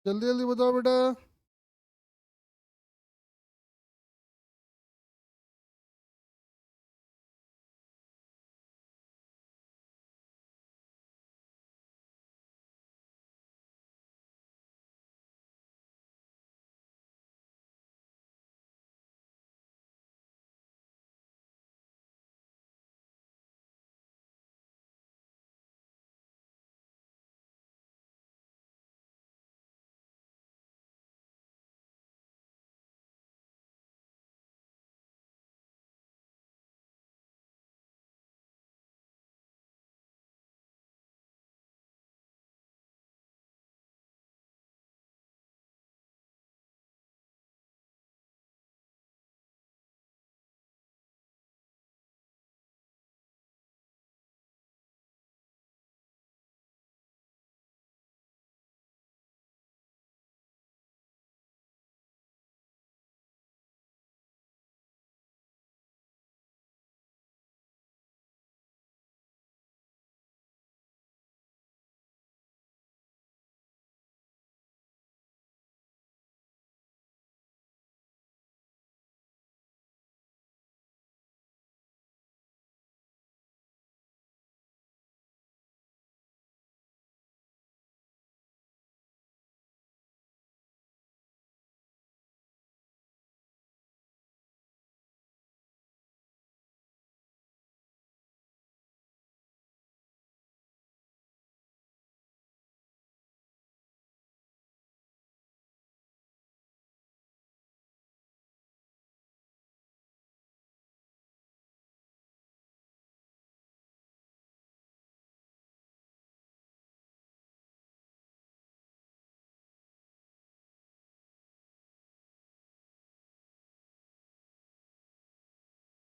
जल्दी जल्दी बताओ बेटा।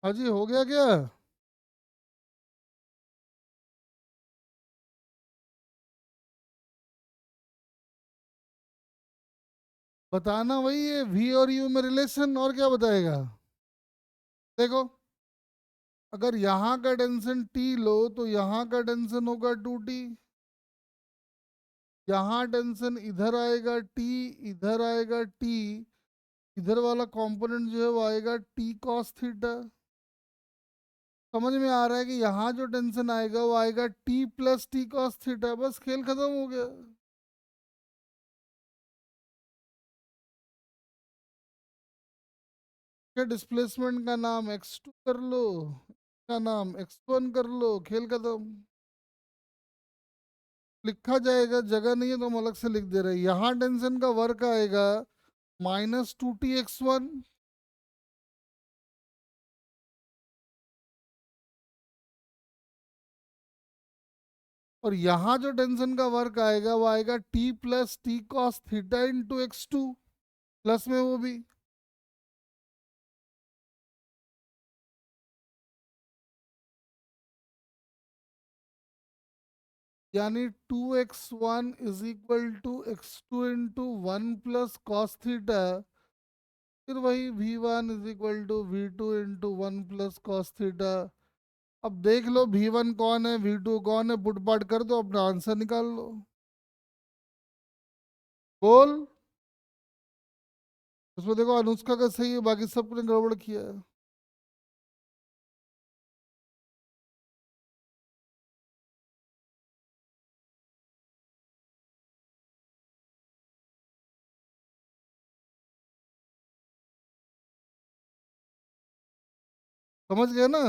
हाँ जी, हो गया क्या? बताना वही है, वी और यू में रिलेशन, और क्या बताएगा? देखो, अगर यहाँ का टेंशन टी लो तो यहाँ का टेंशन होगा 2t। यहाँ टेंशन इधर आएगा टी, इधर आएगा टी, इधर वाला कंपोनेंट जो है वो आएगा टी कॉस थीटा। समझ में आ रहा है कि यहाँ जो टेंशन आएगा वो आएगा T plus T cos theta. बस खेल खत्म हो गया। क्या डिस्प्लेसमेंट का नाम x2 कर लो, का नाम x1 कर लो, खेल खत्म। लिखा जाएगा, जगह नहीं है तो हम अलग से लिख दे रहे हैं। यहाँ टेंशन का वर्क आएगा -2t x1, और यहाँ जो टेंशन का वर्क आएगा वो आएगा t plus T cos theta into x2, plus में वो भी। यानी 2x1 is equal to x2 into 1 plus cos theta. फिर वही v1 is equal to v2 into 1 plus cos theta. अब देख लो v1 कौन है, v2 कौन है, पुट पाट कर दो, अपना आंसर निकाल लो। बोल। उसमें देखो अनुष्का का सही है, बाकी सबने गड़बड़ किया है। समझ गए ना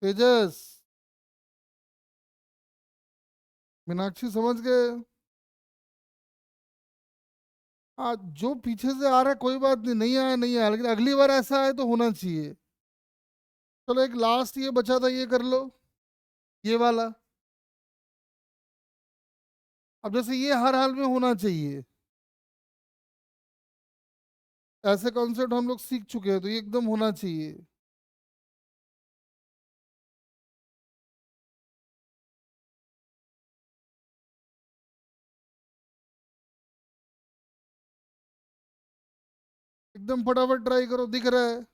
तेजस, मीनाक्षी, समझ गए? जो पीछे से आ रहा है कोई बात नहीं, नहीं आया नहीं आया, लेकिन अगली बार ऐसा आए तो होना चाहिए। चलो एक लास्ट ये बचा था, ये कर लो, ये वाला। अब जैसे ये हर हाल में होना चाहिए, ऐसे कॉन्सेप्ट हम लोग सीख चुके हैं, तो ये एकदम होना चाहिए। एकदम फटाफट ट्राई करो, दिख रहा है।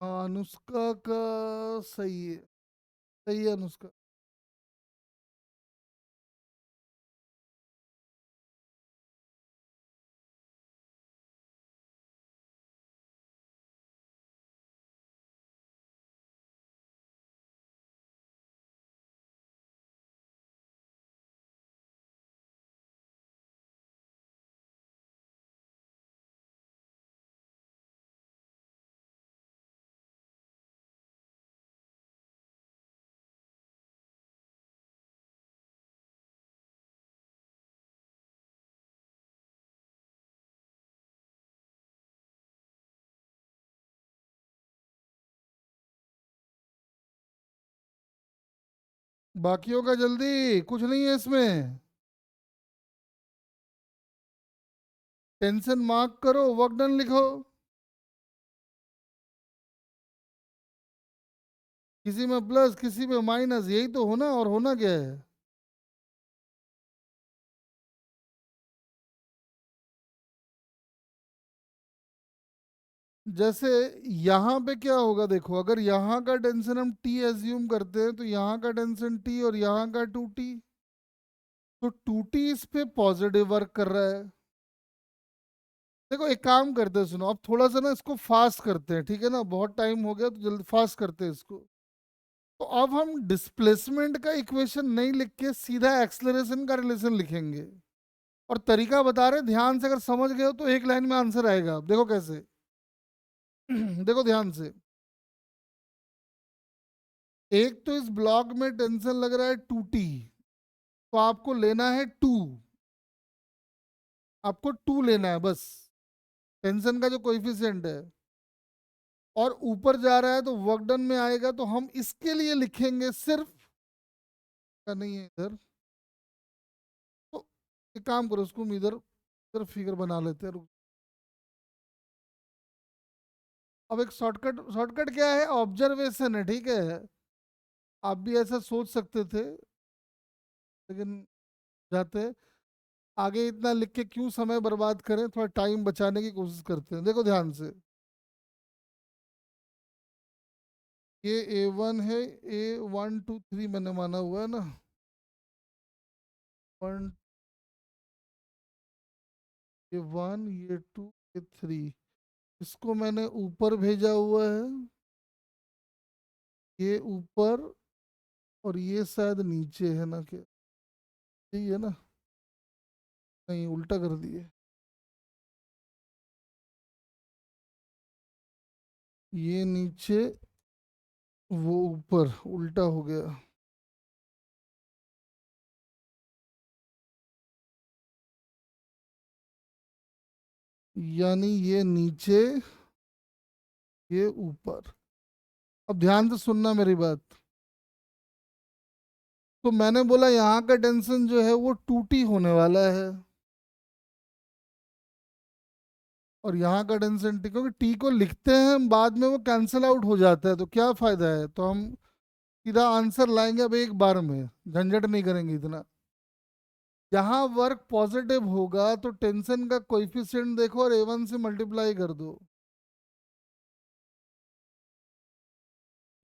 हाँ, अनुष्का का सही है। सही है अनुष्का। बाकियों का जल्दी, कुछ नहीं है इसमें। टेंशन मार्क करो, वर्क डन लिखो। किसी में प्लस, किसी में माइनस, यही तो होना। और होना क्या है? जैसे यहाँ पे क्या होगा देखो, अगर यहाँ का टेंशन हम टी एज्यूम करते हैं तो यहाँ का टेंशन टी और यहाँ का 2t। तो 2t इस पे पॉजिटिव वर्क कर रहा है। देखो एक काम करते हैं, सुनो, अब थोड़ा सा ना इसको फास्ट करते हैं, ठीक है ना? बहुत टाइम हो गया तो जल्दी फास्ट करते हैं इसको। तो अब हम डिस्प्लेसमेंट का इक्वेशन नहीं लिख के सीधा एक्सलरेशन का रिलेशन लिखेंगे। और तरीका बता रहे, ध्यान से अगर समझ गए हो तो एक लाइन में आंसर आएगा। अब देखो कैसे। देखो ध्यान से। एक तो इस ब्लॉक में टेंशन लग रहा है 2t, तो आपको लेना है 2। आपको 2 लेना है बस, टेंशन का जो कोएफिशिएंट है। और ऊपर जा रहा है तो वर्क डन में आएगा, तो हम इसके लिए लिखेंगे सिर्फ, का नहीं है इधर। तो एक काम करो, उसको हम इधर इधर फिगर बना लेते हैं, रुक। अब एक शॉर्टकट, शॉर्टकट क्या है? ऑब्जर्वेशन है, ठीक है। आप भी ऐसा सोच सकते थे, लेकिन जाते आगे इतना लिख के क्यों समय बर्बाद करें, थोड़ा टाइम बचाने की कोशिश करते हैं। देखो ध्यान से। ये A1 है, A1 2 3 मैंने माना हुआ है ना। 1, ये 1, ये 2, ये 3। इसको मैंने ऊपर भेजा हुआ है, ये ऊपर, और ये शायद नीचे है ना, क्या? यही है ना? नहीं, उल्टा कर दिए। ये नीचे, वो ऊपर, उल्टा हो गया। यानी ये नीचे, ये ऊपर। अब ध्यान से सुनना मेरी बात। तो मैंने बोला यहाँ का टेंशन जो है वो 2t होने वाला है, और यहाँ का टेंशन टी, क्योंकि टी को लिखते हैं हम बाद में वो कैंसिल आउट हो जाता है, तो क्या फायदा है? तो हम सीधा आंसर लाएंगे अब एक बार में, झंझट नहीं करेंगे इतना। जहाँ वर्क पॉजिटिव होगा तो टेंशन का कोएफिशिएंट देखो और A1 से मल्टीप्लाई कर दो।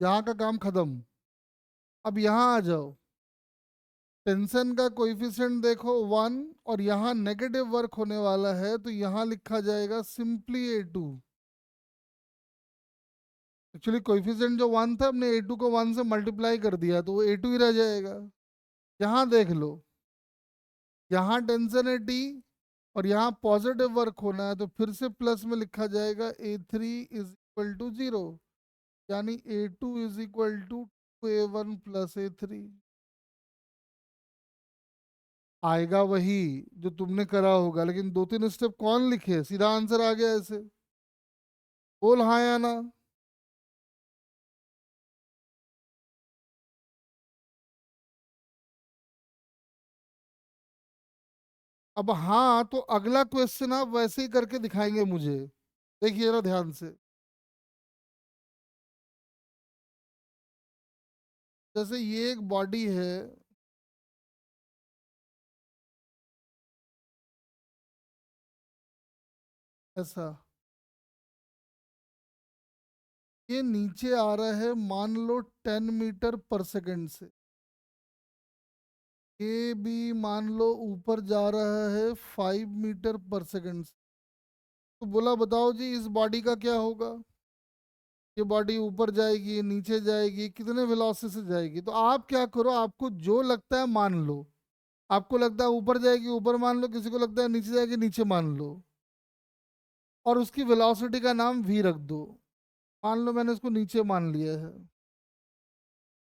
यहाँ का काम खत्म। अब यहाँ आ जाओ। टेंशन का कोएफिशिएंट देखो 1, और यहाँ नेगेटिव वर्क होने वाला है, तो यहाँ लिखा जाएगा सिंपली A2। एक्चुअली कोएफिशिएंट जो 1 था, हमने A2 को 1 से मल्टीप्लाई कर दिया, तो वो A2 ही रह जाएगा। यहाँ देख लो, यहाँ टेंशन है टी, और यहाँ पॉजिटिव वर्क होना है, तो फिर से प्लस में लिखा जाएगा A3 = 0। यानी A2 = 2A1 + A3। आएगा वही जो तुमने करा होगा, लेकिन 2 3 स्टेप कौन लिखे? सीधा आंसर आ गया ऐसे। बोल हाँ या ना। अब हाँ, तो अगला क्वेश्चन आप वैसे ही करके दिखाएंगे मुझे। देखिए जरा ध्यान से। जैसे ये एक बॉडी है, ऐसा। ये नीचे आ रहा है मान लो 10 मीटर पर सेकंड से, ये भी मान लो ऊपर जा रहा है 5 मीटर पर सेकंड से। तो बोला बताओ जी इस बॉडी का क्या होगा। ये बॉडी ऊपर जाएगी नीचे जाएगी कितने वेलोसिटी से जाएगी। तो आप क्या करो, आपको जो लगता है मान लो। आपको लगता है ऊपर जाएगी ऊपर मान लो, किसी को लगता है नीचे जाएगी नीचे मान लो, और उसकी वेलोसिटी का नाम वी रख दो। मान लो मैंने इसको नीचे मान लिया है।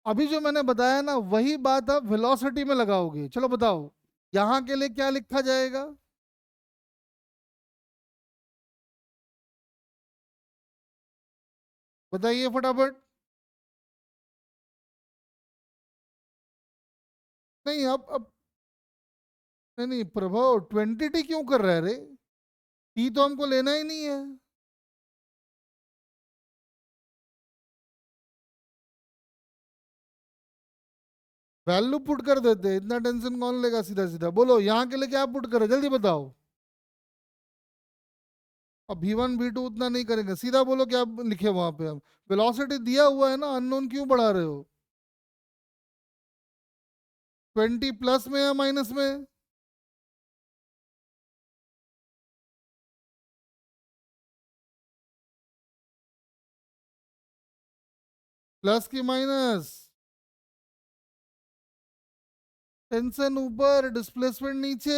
अभी जो मैंने बताया ना वही बात आप वेलोसिटी में लगाओगे। चलो बताओ यहां के लिए क्या लिखा जाएगा। बताइए फटाफट। नहीं अब नहीं नहीं प्रभाव 20 टी क्यों कर रहा है रे। टी तो हमको लेना ही नहीं है। वैल्यू पुट कर देते, इतना टेंशन कौन लेगा। सीधा सीधा बोलो यहाँ के लिए क्या पुट करे जल्दी बताओ। अब V1 V2 उतना नहीं करेंगे, सीधा बोलो क्या लिखे वहां पे। हम वेलोसिटी दिया हुआ है ना, अननोन क्यों बढ़ा रहे हो। 20 प्लस में या माइनस में। प्लस की माइनस। टेंशन ऊपर डिस्प्लेसमेंट नीचे,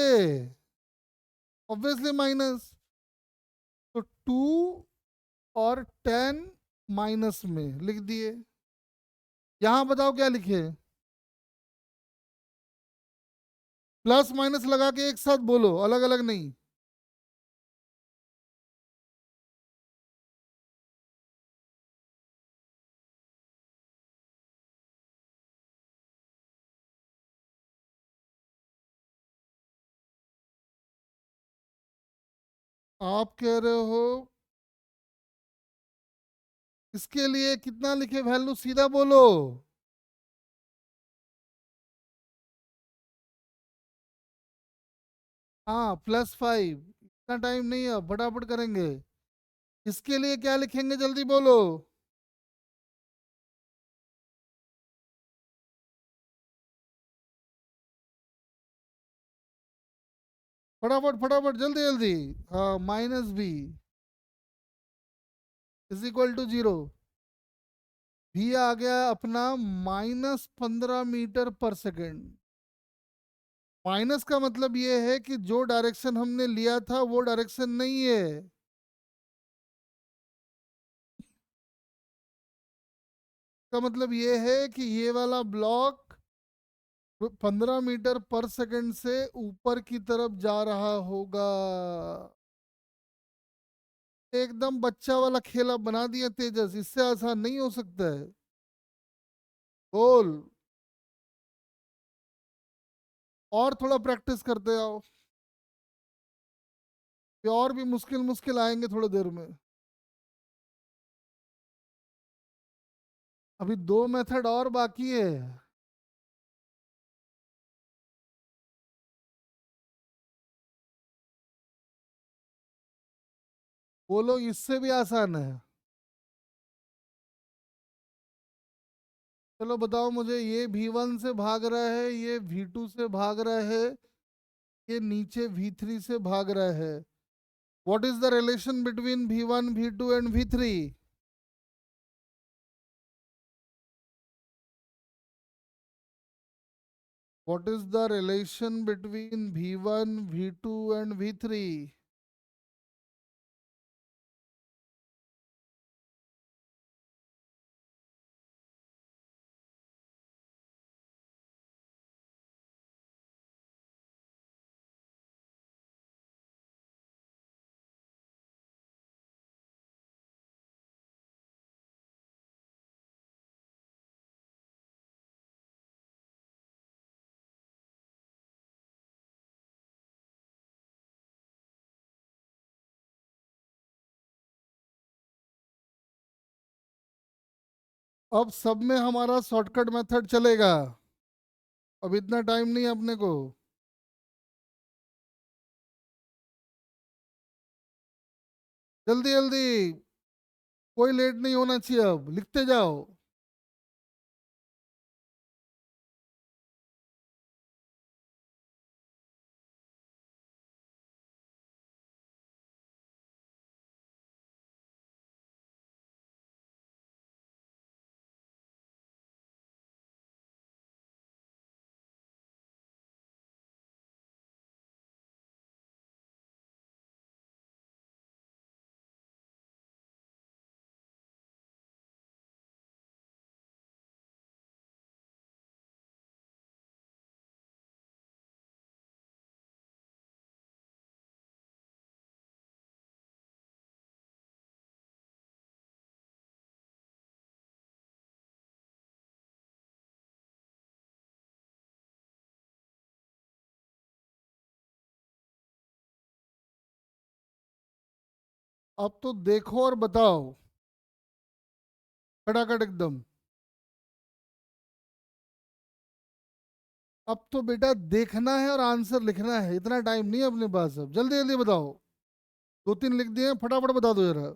ऑब्वियसली माइनस। तो 2 और 10 माइनस में लिख दिए। यहां बताओ क्या लिखे। प्लस माइनस लगा के एक साथ बोलो, अलग अलग नहीं। आप कह रहे हो इसके लिए कितना लिखे वैल्यू, सीधा बोलो। हाँ +5। इतना टाइम नहीं है, फटाफट करेंगे। इसके लिए क्या लिखेंगे जल्दी बोलो। फटाफट फटाफट जल्दी जल्दी। हाँ -B =0। भी आ गया अपना -15 मीटर पर सेकेंड। माइनस का मतलब ये है कि जो डायरेक्शन हमने लिया था वो डायरेक्शन नहीं है। का मतलब ये है कि ये वाला ब्लॉक 15 मीटर पर सेकेंड से ऊपर की तरफ जा रहा होगा। एकदम बच्चा वाला खेला बना दिया तेजस, इससे आसान नहीं हो सकता है। बोल। और थोड़ा प्रैक्टिस करते आओ, ये और भी मुश्किल मुश्किल आएंगे थोड़ी देर में। अभी 2 मेथड और बाकी है। बोलो इससे भी आसान है। चलो बताओ मुझे, ये V1 से भाग रहा है, ये V2 से भाग रहा है, ये नीचे V3 से भाग रहा है। What is the relation between V1 V2 and V3। What is the relation between V1 V2 and V3। अब सब में हमारा शॉर्टकट मेथड चलेगा। अब इतना टाइम नहीं है अपने को। जल्दी जल्दी। कोई लेट नहीं होना चाहिए, अब लिखते जाओ। अब तो देखो और बताओ, खटाखट एकदम। अब तो बेटा देखना है और आंसर लिखना है, इतना टाइम नहीं है अपने पास, अब जल्दी जल्दी बताओ। दो तीन लिख दिए, फटाफट बता दो जरा।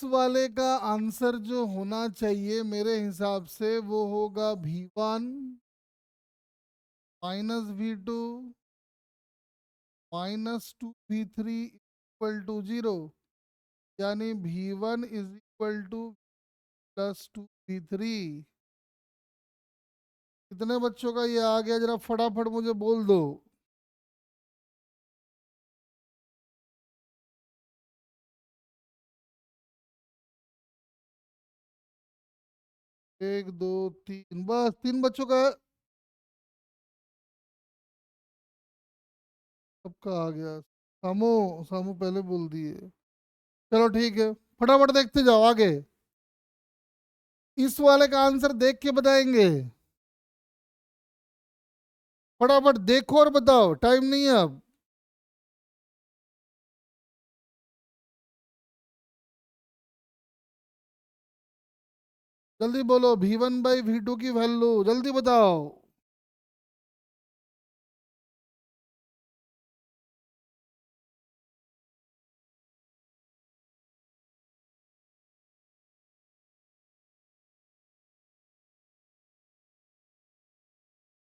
वाले का आंसर जो होना चाहिए मेरे हिसाब से वो होगा V1 -V2 -2V3 equal to 0, यानी V1 is equal to +2V3। कितने बच्चों का ये आ गया, जरा फटाफट मुझे बोल दो। 1 2 3, बस 3 बच्चों का। सबका आ गया। सामू, सामू पहले बोल दिए। चलो ठीक है, फटाफट देखते जाओ आगे। इस वाले का आंसर देख के बताएंगे। फटाफट देखो और बताओ, टाइम नहीं है अब। जल्दी बोलो, V1/V2 की वैल्यू जल्दी बताओ।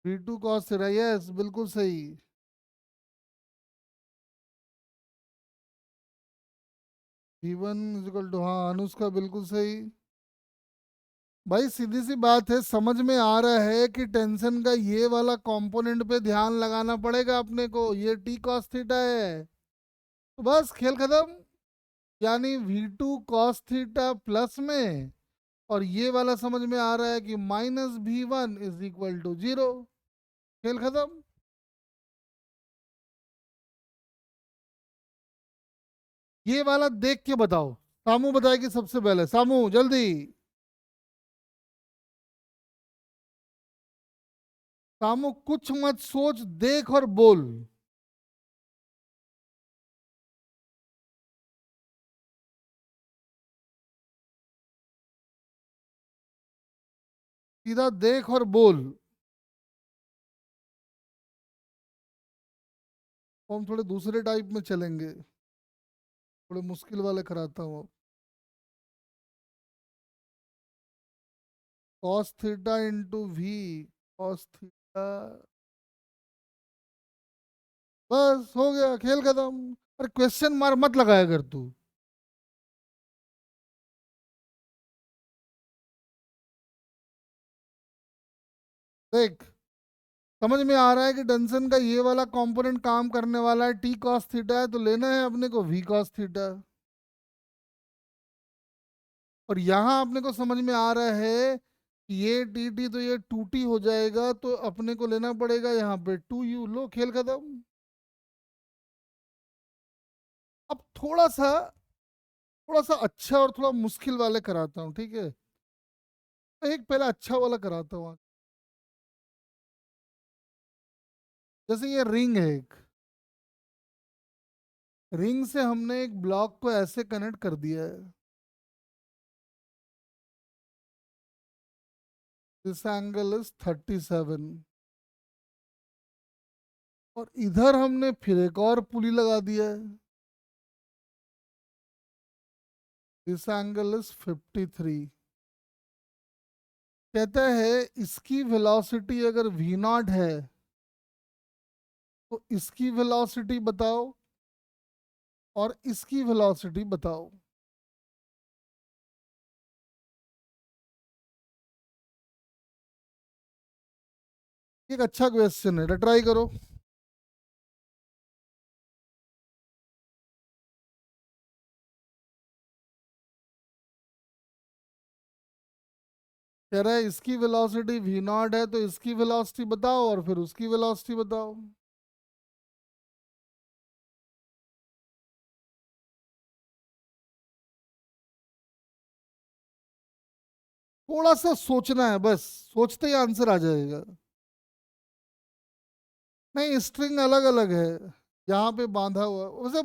V2 cos थीटा, यस बिल्कुल सही। V1 = हाँ अनुष्का बिल्कुल सही। भाई सीधी सी बात है, समझ में आ रहा है कि टेंशन का ये वाला कंपोनेंट पे ध्यान लगाना पड़ेगा अपने को, ये टी कॉस थीटा है। तो बस खेल खत्म। यानी V2 cos थीटा प्लस में, और ये वाला समझ में आ रहा है कि -V1 = 0। खेल खत्म। ये वाला देख के बताओ। सामू बताएगी सबसे पहले, सामू जल्दी। सामू कुछ मत सोच, देख और बोल। सीधा देख और बोल। तो हम थोड़े दूसरे टाइप में चलेंगे, थोड़े मुश्किल वाले कराता हूँ। Cos theta into V, cos theta. बस हो गया, खेल खत्म। अरे क्वेश्चन मार मत लगाया कर तू। देख, समझ में आ रहा है कि डंसन का ये वाला कंपोनेंट काम करने वाला है, टी कॉस थीटा है, तो लेना है अपने को वी कॉस थीटा। और यहाँ अपने को समझ में आ रहा है कि ये टी टी तो ये टू टी हो जाएगा, तो अपने को लेना पड़ेगा यहाँ पे 2u। लो खेल खत्म। अब थोड़ा सा थोड़ा सा अच्छा और थोड़ा मुश्किल वाले कराता हूँ, ठीक है। तो एक पहले अच्छा वाला कराता हूँ। जैसे ये रिंग है एक, रिंग से हमने एक ब्लॉक को ऐसे कनेक्ट कर दिया है। दिस एंगल इज 37, और इधर हमने फिर एक और पुली लगा दिया है। This angle is 53। कहता है इसकी वेलोसिटी अगर v नॉट है तो इसकी वेलोसिटी बताओ और इसकी वेलोसिटी बताओ। एक अच्छा क्वेश्चन है, ट्राई करो। कह रहा है इसकी वेलोसिटी v नॉट है तो इसकी वेलोसिटी बताओ और फिर उसकी वेलोसिटी बताओ। थोड़ा सा सोचना है बस, सोचते ही आंसर आ जाएगा। नहीं, स्ट्रिंग अलग अलग है, यहाँ पे बांधा हुआ उसे,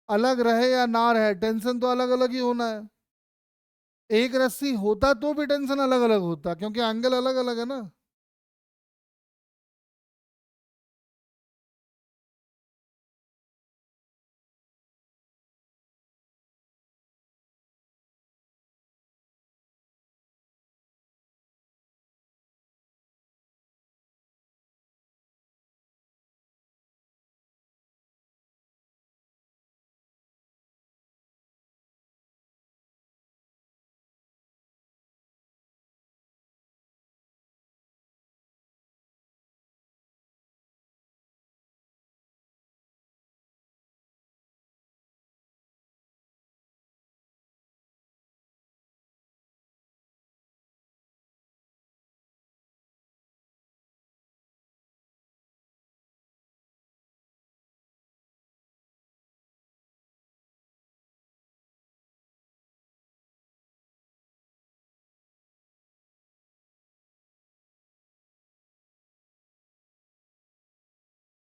अलग रहे या ना रहे टेंशन तो अलग अलग ही होना है। एक रस्सी होता तो भी टेंशन अलग अलग होता, क्योंकि एंगल अलग अलग है ना।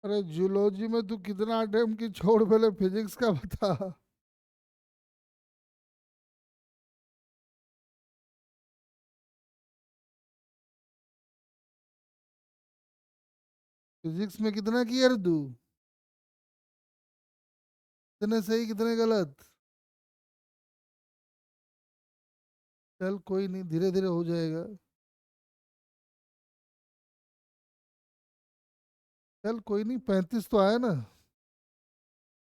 अरे जूलॉजी में तू कितना अटेम्प्ट की, छोड़ पहले फिजिक्स का बता। फिजिक्स में कितना किया रे तू? कितने सही कितने गलत? चल कोई नहीं, धीरे धीरे हो जाएगा। चल कोई नहीं, 35 तो आया ना,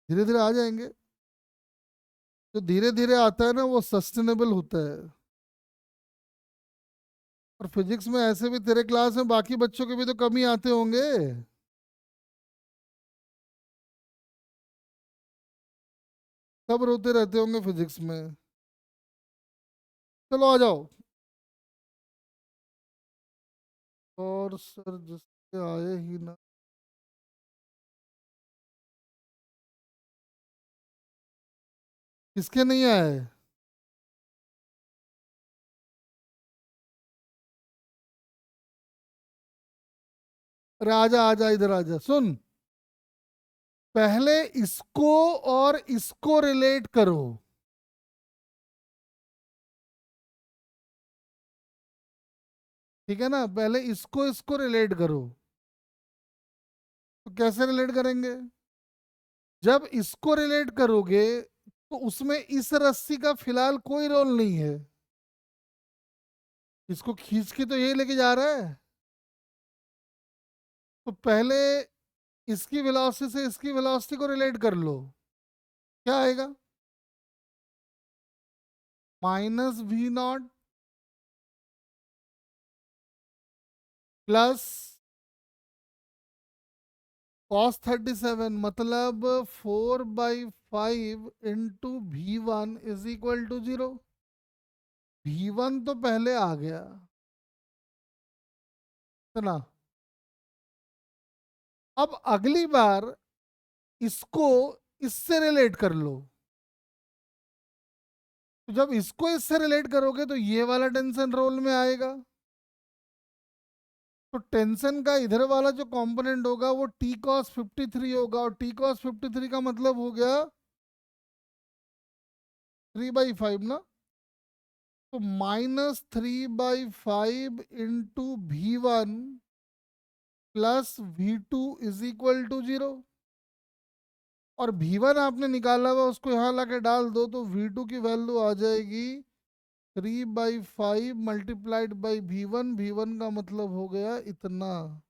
धीरे धीरे आ जाएंगे। जो धीरे धीरे आता है ना वो सस्टेनेबल होता है। और फिजिक्स में ऐसे भी तेरे क्लास में बाकी बच्चों के भी तो कम ही आते होंगे। सब रोते रहते होंगे फिजिक्स में। चलो आ जाओ। और सर जिसके आए ही ना। किसके नहीं आए? अरे आजा आजा, इधर आजा, सुन। पहले इसको और इसको रिलेट करो। ठीक है ना, पहले इसको इसको रिलेट करो। तो कैसे रिलेट करेंगे? जब इसको रिलेट करोगे तो उसमें इस रस्सी का फिलहाल कोई रोल नहीं है। इसको खींच के तो ये लेके जा रहा है। तो पहले इसकी वेलोसिटी से इसकी वेलोसिटी को रिलेट कर लो। क्या आएगा? -v0 प्लस cos 37, मतलब 4/5 into v1 is equal to 0। v1 तो पहले आ गया, है ना। अब अगली बार इसको इससे रिलेट कर लो। तो जब इसको इससे रिलेट करोगे तो ये वाला टेंशन रोल में आएगा। तो टेंशन का इधर वाला जो कंपोनेंट होगा वो टी कॉस 53 होगा, और टी कॉस 53 का मतलब हो गया 3/5 ना। तो -3/5 into V1 plus V2 is equal to 0। और V1 आपने निकाला हुआ उसको यहाँ ला के डाल दो तो V2 की वैल्यू आ जाएगी 3/5 मल्टीप्लाइड बाई V1 का मतलब हो गया इतना,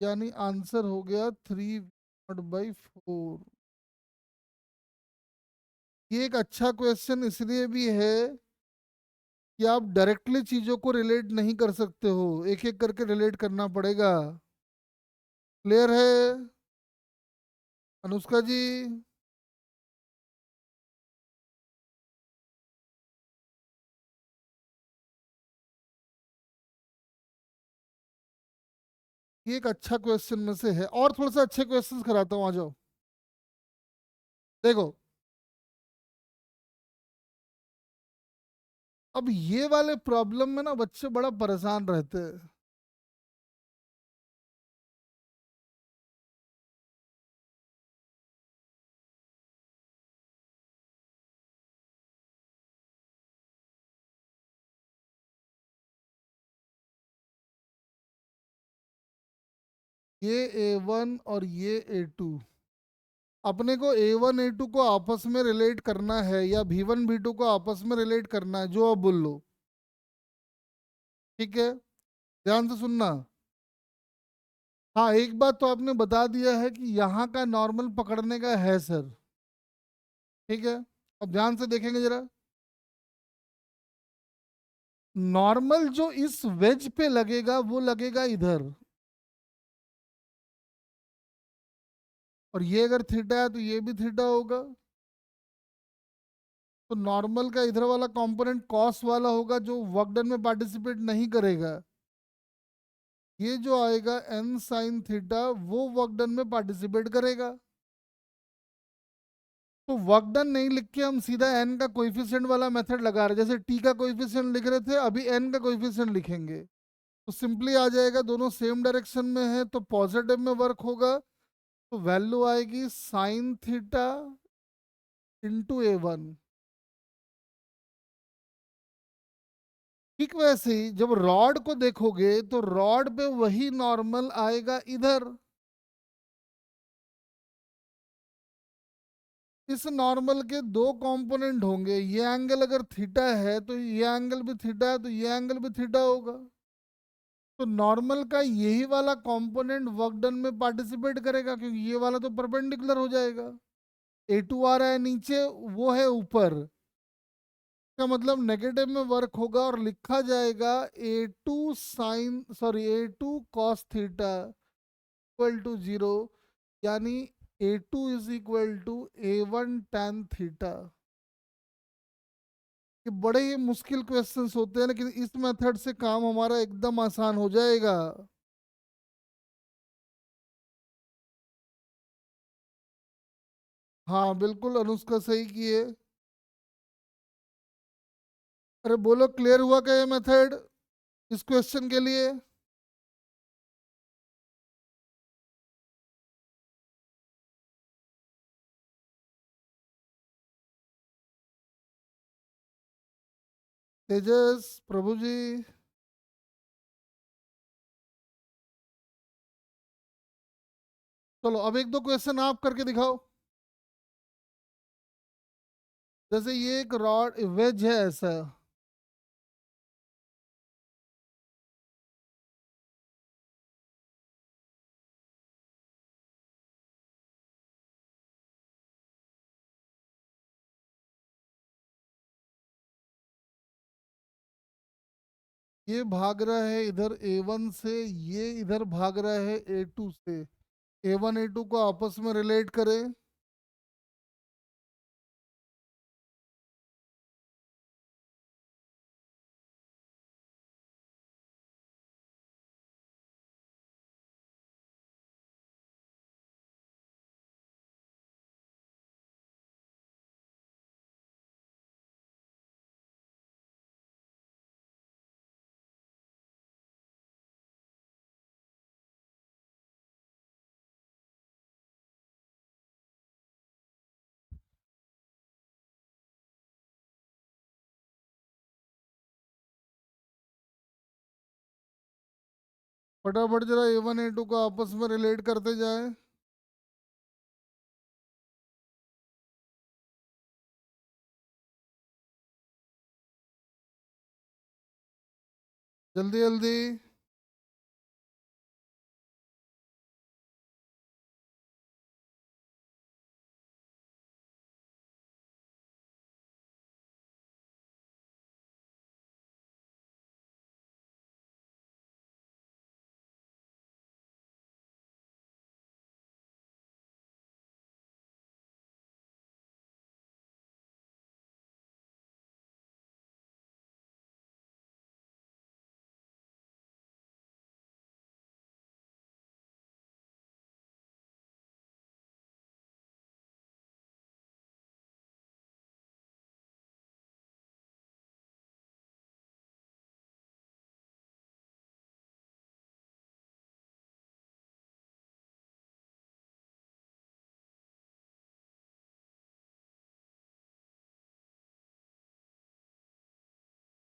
यानी आंसर हो गया 3/4। ये एक अच्छा क्वेश्चन इसलिए भी है कि आप डायरेक्टली चीजों को रिलेट नहीं कर सकते हो, एक एक करके रिलेट करना पड़ेगा। क्लियर है अनुष्का जी? ये एक अच्छा क्वेश्चन में से है, और थोड़ा सा अच्छे क्वेश्चंस कराता हूँ, आ जाओ। देखो, अब ये वाले प्रॉब्लम में ना बच्चे बड़ा परेशान रहते हैं। ये A1 और ये A2, अपने को A1 A2 को आपस में रिलेट करना है या V1 V2 को आपस में रिलेट करना है, जो आप बोल लो। ठीक है, ध्यान से सुनना। हाँ, एक बात तो आपने बता दिया है कि यहाँ का नॉर्मल पकड़ने का है सर। ठीक है, अब ध्यान से देखेंगे जरा। नॉर्मल जो इस वेज पे लगेगा वो लगेगा इधर, और ये अगर थीटा है तो ये भी थीटा होगा। तो नॉर्मल का इधर वाला कंपोनेंट कॉस वाला होगा जो वर्क डन में पार्टिसिपेट नहीं करेगा। ये जो आएगा एन साइन थीटा वो वर्क डन में पार्टिसिपेट करेगा। तो वर्क डन नहीं लिख के हम सीधा एन का कोएफिशिएंट वाला मेथड लगा रहे हैं, जैसे टी का कोएफिशिएंट लिख रहे थे अभी एन का कोएफिशिएंट लिखेंगे। तो सिंपली आ जाएगा, दोनों सेम डायरेक्शन में है तो पॉजिटिव में वर्क होगा। तो वैल्यू आएगी साइन थीटा इंटू A1। ठीक वैसे ही जब रॉड को देखोगे तो रॉड पे वही नॉर्मल आएगा इधर। इस नॉर्मल के दो कंपोनेंट होंगे, ये एंगल अगर थीटा है तो ये एंगल भी थीटा है, तो ये एंगल भी थीटा होगा। तो नॉर्मल का यही वाला कंपोनेंट वर्क डन में पार्टिसिपेट करेगा क्योंकि ये वाला तो परपेंडिकुलर हो जाएगा। A2 आ रहा है नीचे, वो है ऊपर, का मतलब नेगेटिव में वर्क होगा और लिखा जाएगा A2 cos theta equal to 0, यानी A2 is equal to A1 tan theta. ये बड़े ही मुश्किल क्वेश्चंस होते हैं, लेकिन इस मेथड से काम हमारा एकदम आसान हो जाएगा। हाँ बिल्कुल अनुष्का सही किए। अरे बोलो, क्लियर हुआ क्या ये मेथड इस क्वेश्चन के लिए? तेजस, प्रभु जी। चलो अब एक दो क्वेश्चन आप करके दिखाओ। जैसे ये एक रॉड वेज है ऐसा, ये भाग रहा है इधर A1 से, ये इधर भाग रहा है A2 से। A1 A2 को आपस में रिलेट करें। फटाफट जरा A1 A2 को आपस में रिलेट करते जाए। जल्दी जल्दी।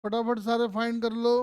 फटाफट सारे फाइंड कर लो।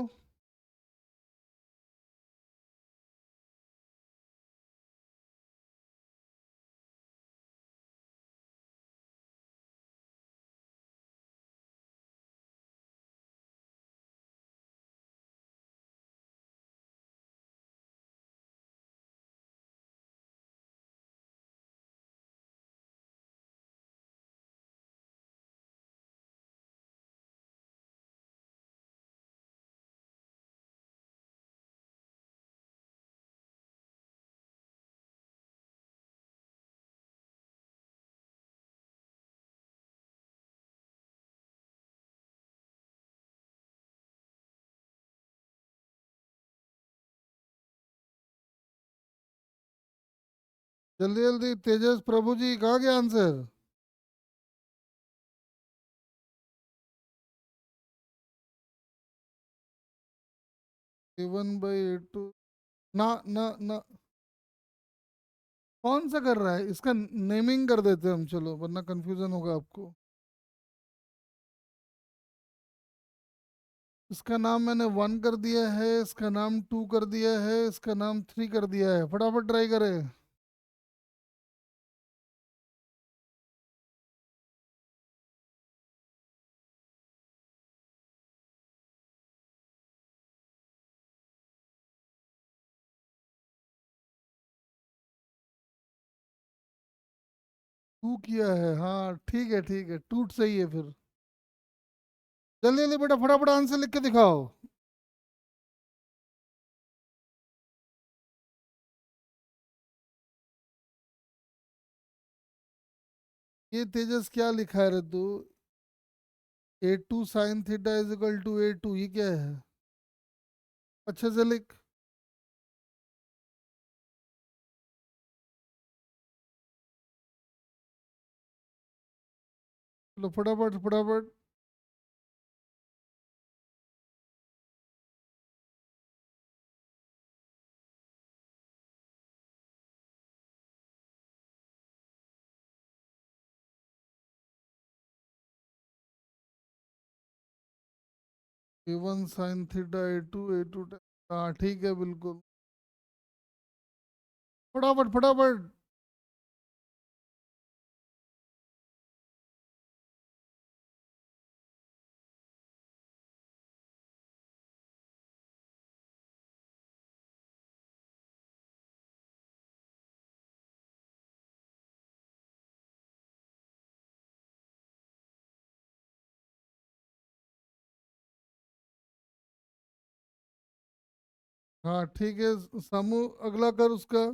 जल्दी जल्दी तेजस प्रभु जी, कहाँ गया आंसर? A1/A2। ना ना ना, कौन सा कर रहा है? इसका नेमिंग कर देते हैं हम, चलो, वरना कंफ्यूजन होगा आपको। इसका नाम मैंने 1 कर दिया है, इसका नाम 2 कर दिया है, इसका नाम 3 कर दिया है। फटाफट ट्राई करें। टू किया है, हाँ ठीक है ठीक है, टूट सही है फिर। जल्दी जल्दी बेटा, फटाफट आंसर लिख के दिखाओ। ये तेजस क्या लिखा है रे तू? A2 sin θ = A2, ये क्या है? अच्छे से लिख। लो फटाफट फटाफट। A1 sin θ, A2 हाँ ठीक है बिल्कुल। फटाफट फटाफट। हाँ ठीक है, सामू अगला कर उसका।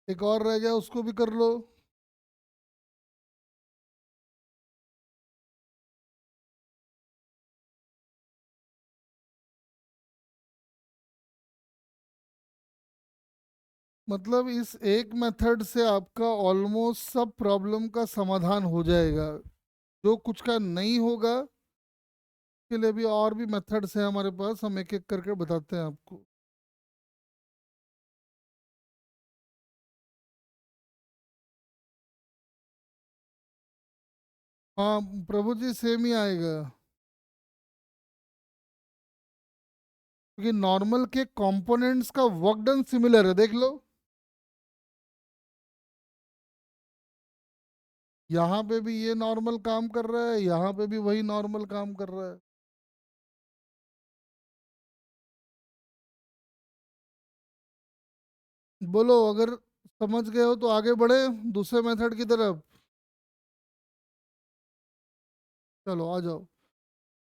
एक और रह गया, उसको भी कर लो। मतलब इस एक मेथड से आपका ऑलमोस्ट सब प्रॉब्लम का समाधान हो जाएगा। जो कुछ का नहीं होगा, के लिए भी और भी मेथड्स हैं हमारे पास, हम एक एक करके बताते हैं आपको। हाँ प्रभु जी सेम ही आएगा, क्योंकि नॉर्मल के कंपोनेंट्स का वर्क डन सिमिलर है, देख लो। यहाँ पे भी ये नॉर्मल काम कर रहा है, यहाँ पे भी वही नॉर्मल काम कर रहा है। बोलो, अगर समझ गए हो तो आगे बढ़े दूसरे मेथड की तरफ। चलो आ जाओ,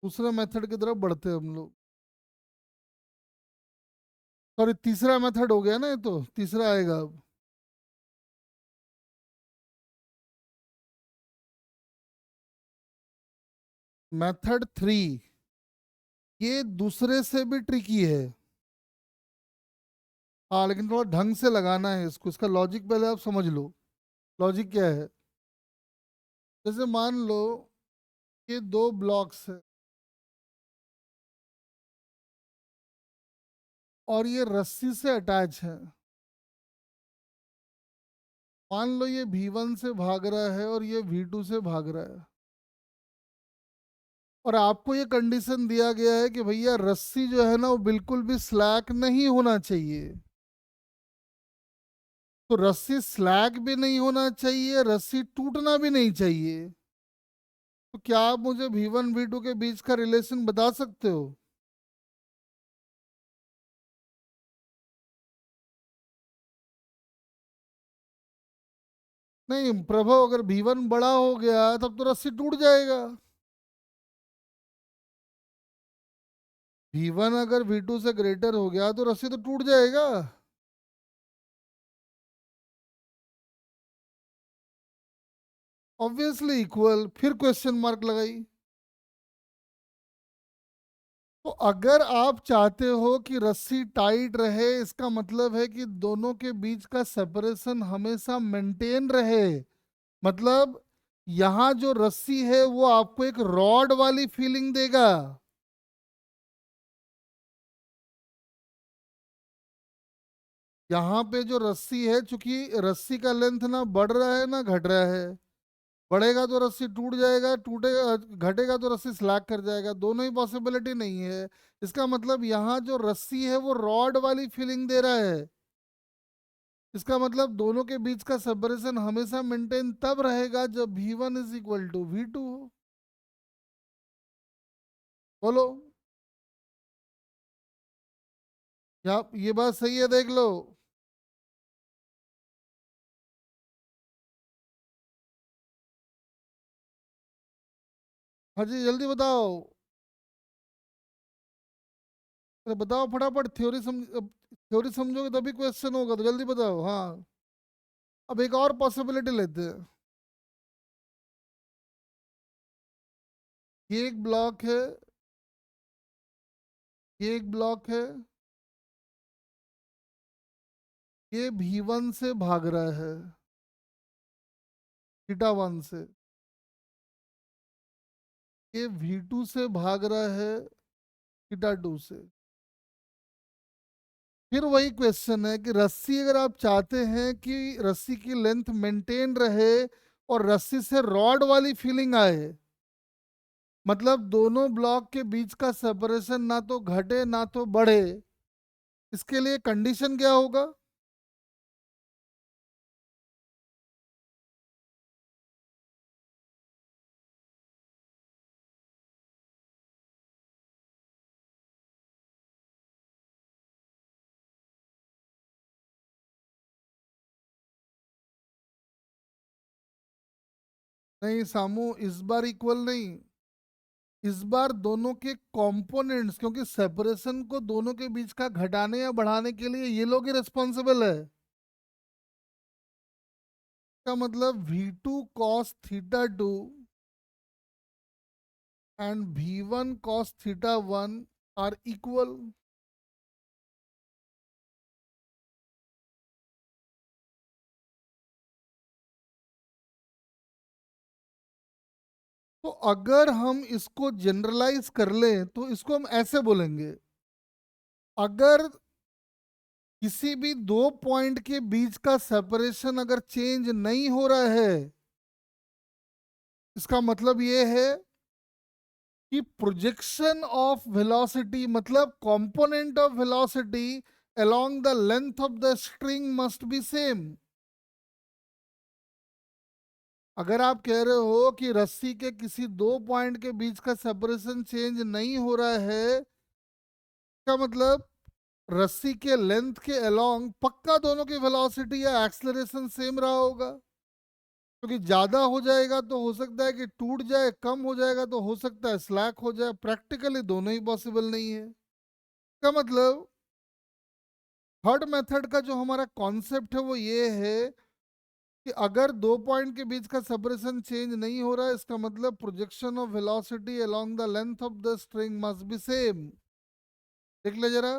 दूसरे मेथड की तरफ बढ़ते हैं हम लोग। सॉरी, तीसरा मेथड हो गया ना, ये तो तीसरा आएगा अब। मेथड 3, ये दूसरे से भी ट्रिकी है। हाँ लेकिन थोड़ा ढंग से लगाना है इसको, इसका लॉजिक पहले आप समझ लो। लॉजिक क्या है? जैसे मान लो ये दो ब्लॉक्स है और ये रस्सी से अटैच है। मान लो ये V1 से भाग रहा है और ये V2 से भाग रहा है, और आपको ये कंडीशन दिया गया है कि भैया रस्सी जो है ना वो बिल्कुल भी स्लैक नहीं होना चाहिए। तो रस्सी स्लैक भी नहीं होना चाहिए, रस्सी टूटना भी नहीं चाहिए। तो क्या आप मुझे V1 V2 के बीच का रिलेशन बता सकते हो? नहीं प्रभु, अगर V1 बड़ा हो गया तब तो रस्सी टूट जाएगा। V1 अगर V2 से ग्रेटर हो गया तो रस्सी तो टूट जाएगा। ऑब्वियसली इक्वल, फिर क्वेश्चन मार्क लगाई। तो अगर आप चाहते हो कि रस्सी टाइट रहे, इसका मतलब है कि दोनों के बीच का सेपरेशन हमेशा मेंटेन रहे। मतलब यहाँ जो रस्सी है वो आपको एक रॉड वाली फीलिंग देगा। यहाँ पे जो रस्सी है, चूंकि रस्सी का लेंथ ना बढ़ रहा है ना घट रहा है, बढ़ेगा तो रस्सी टूट जाएगा, टूटेगा घटेगा तो रस्सी स्लैग कर जाएगा, दोनों ही पॉसिबिलिटी नहीं है। इसका मतलब यहाँ जो रस्सी है वो रॉड वाली फीलिंग दे रहा है। इसका मतलब दोनों के बीच का सेपरेशन हमेशा मेंटेन तब रहेगा जब V1 = V2 हो। बोलो, ये बात सही है, देख लो। हाँ जी जल्दी बताओ। अरे बताओ फटाफट, थ्योरी समझोगे तभी क्वेश्चन होगा, तो जल्दी बताओ। हाँ, अब एक और पॉसिबिलिटी लेते हैं। ये एक ब्लॉक है, ये एक ब्लॉक है, ये V1 से भाग रहा है, थीटा 1 से। ये V2 से भाग रहा है, थीटा 2 से। फिर वही क्वेश्चन है कि रस्सी, अगर आप चाहते हैं कि रस्सी की लेंथ मेंटेन रहे और रस्सी से रॉड वाली फीलिंग आए, मतलब दोनों ब्लॉक के बीच का सेपरेशन ना तो घटे ना तो बढ़े, इसके लिए कंडीशन क्या होगा? नहीं सामू, इस बार इक्वल नहीं, इस बार दोनों के कंपोनेंट्स, क्योंकि सेपरेशन को दोनों के बीच का घटाने या बढ़ाने के लिए ये लोग ही रिस्पॉन्सिबल है। का मतलब V2 cos θ2 and V1 cos θ1 are equal. तो अगर हम इसको जनरलाइज कर लें तो इसको हम ऐसे बोलेंगे, अगर किसी भी दो पॉइंट के बीच का सेपरेशन अगर चेंज नहीं हो रहा है, इसका मतलब ये है कि प्रोजेक्शन ऑफ वेलोसिटी मतलब component of velocity along the length of the string must be same। अगर आप कह रहे हो कि रस्सी के किसी दो पॉइंट के बीच का सेपरेशन चेंज नहीं हो रहा है, इसका मतलब रस्सी के लेंथ के अलोंग पक्का दोनों की वेलोसिटी या एक्सेलरेशन सेम रहा होगा। क्योंकि ज्यादा हो जाएगा तो हो सकता है कि टूट जाए, कम हो जाएगा तो हो सकता है स्लैक हो जाए, प्रैक्टिकली दोनों ही पॉसिबल नहीं है। इसका मतलब थर्ड मेथड का जो हमारा कॉन्सेप्ट है वो ये है कि अगर दो पॉइंट के बीच का सेपरेशन चेंज नहीं हो रहा है, इसका मतलब projection of velocity along the length of the string must be same. देख ले जरा,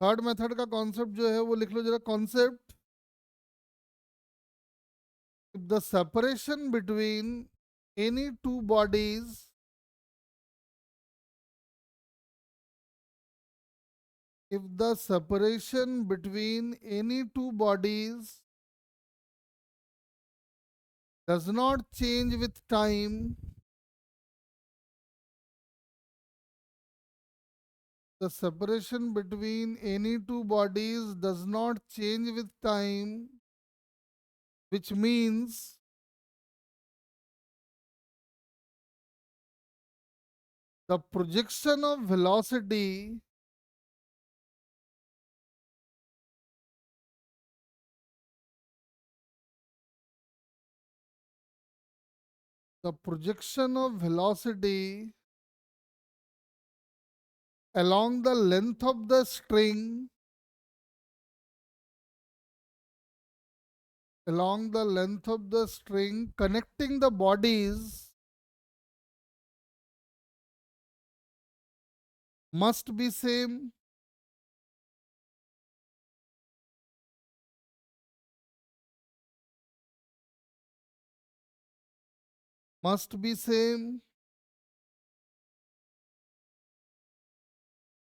थर्ड मेथड का कॉन्सेप्ट जो है वो लिख लो जरा। Concept: if the separation between any two bodies if the separation between any two bodies does not change with time, the separation between any two bodies does not change with time, which means the projection of velocity the projection of velocity along the length of the string along the length of the string connecting the bodies must be same। must be same।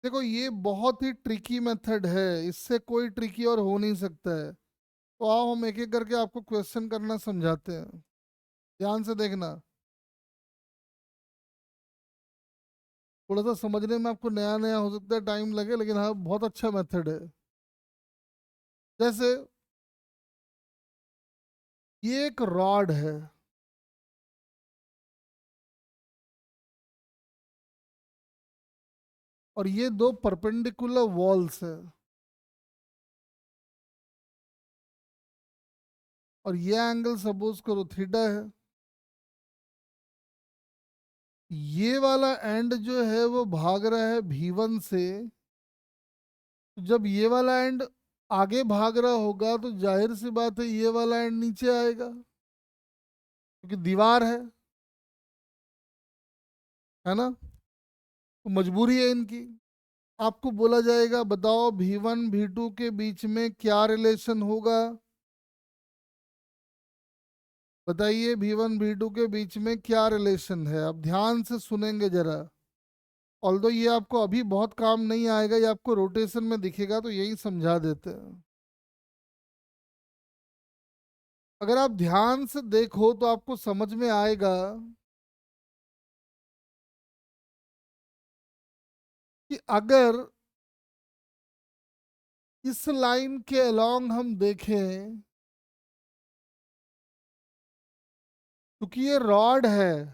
देखो ये बहुत ही ट्रिकी मेथड है, इससे कोई ट्रिकी और हो नहीं सकता है। तो आओ हम एक एक करके आपको क्वेश्चन करना समझाते हैं, ध्यान से देखना। थोड़ा सा समझने में आपको नया नया हो सकता है, टाइम लगे, लेकिन हाँ बहुत अच्छा मेथड है। जैसे ये एक रॉड है और ये दो परपेंडिकुलर वॉल्स है और ये एंगल सपोज करो थीटा है। ये वाला एंड जो है वो भाग रहा है V1 से। तो जब ये वाला एंड आगे भाग रहा होगा तो जाहिर सी बात है ये वाला एंड नीचे आएगा, क्योंकि दीवार है ना। तो मजबूरी है इनकी। आपको बोला जाएगा बताओ V1 V2 के बीच में क्या रिलेशन होगा। बताइए V1 V2 के बीच में क्या रिलेशन है। अब ध्यान से सुनेंगे जरा। ऑल्दो ये आपको अभी बहुत काम नहीं आएगा, ये आपको रोटेशन में दिखेगा, तो यही समझा देते हैं। अगर आप ध्यान से देखो तो आपको समझ में आएगा कि अगर इस लाइन के अलोंग हम देखें, क्योंकि ये रॉड है,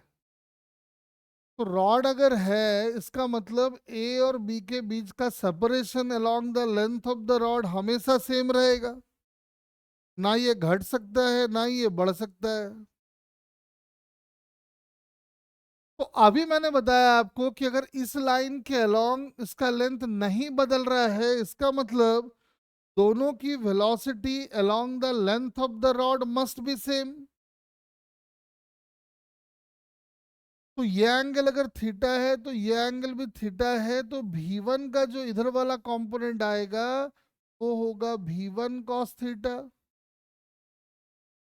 तो रॉड अगर है इसका मतलब ए और बी के बीच का separation along the length of the rod हमेशा सेम रहेगा। ना ये घट सकता है ना ये बढ़ सकता है। तो अभी मैंने बताया आपको कि अगर इस लाइन के अलोंग इसका लेंथ नहीं बदल रहा है, इसका मतलब दोनों की velocity along the length of the rod must be same. तो ये एंगल अगर थीटा है तो ये एंगल भी थीटा है, तो V1 का जो इधर वाला कंपोनेंट आएगा वो होगा V1 cos थीटा।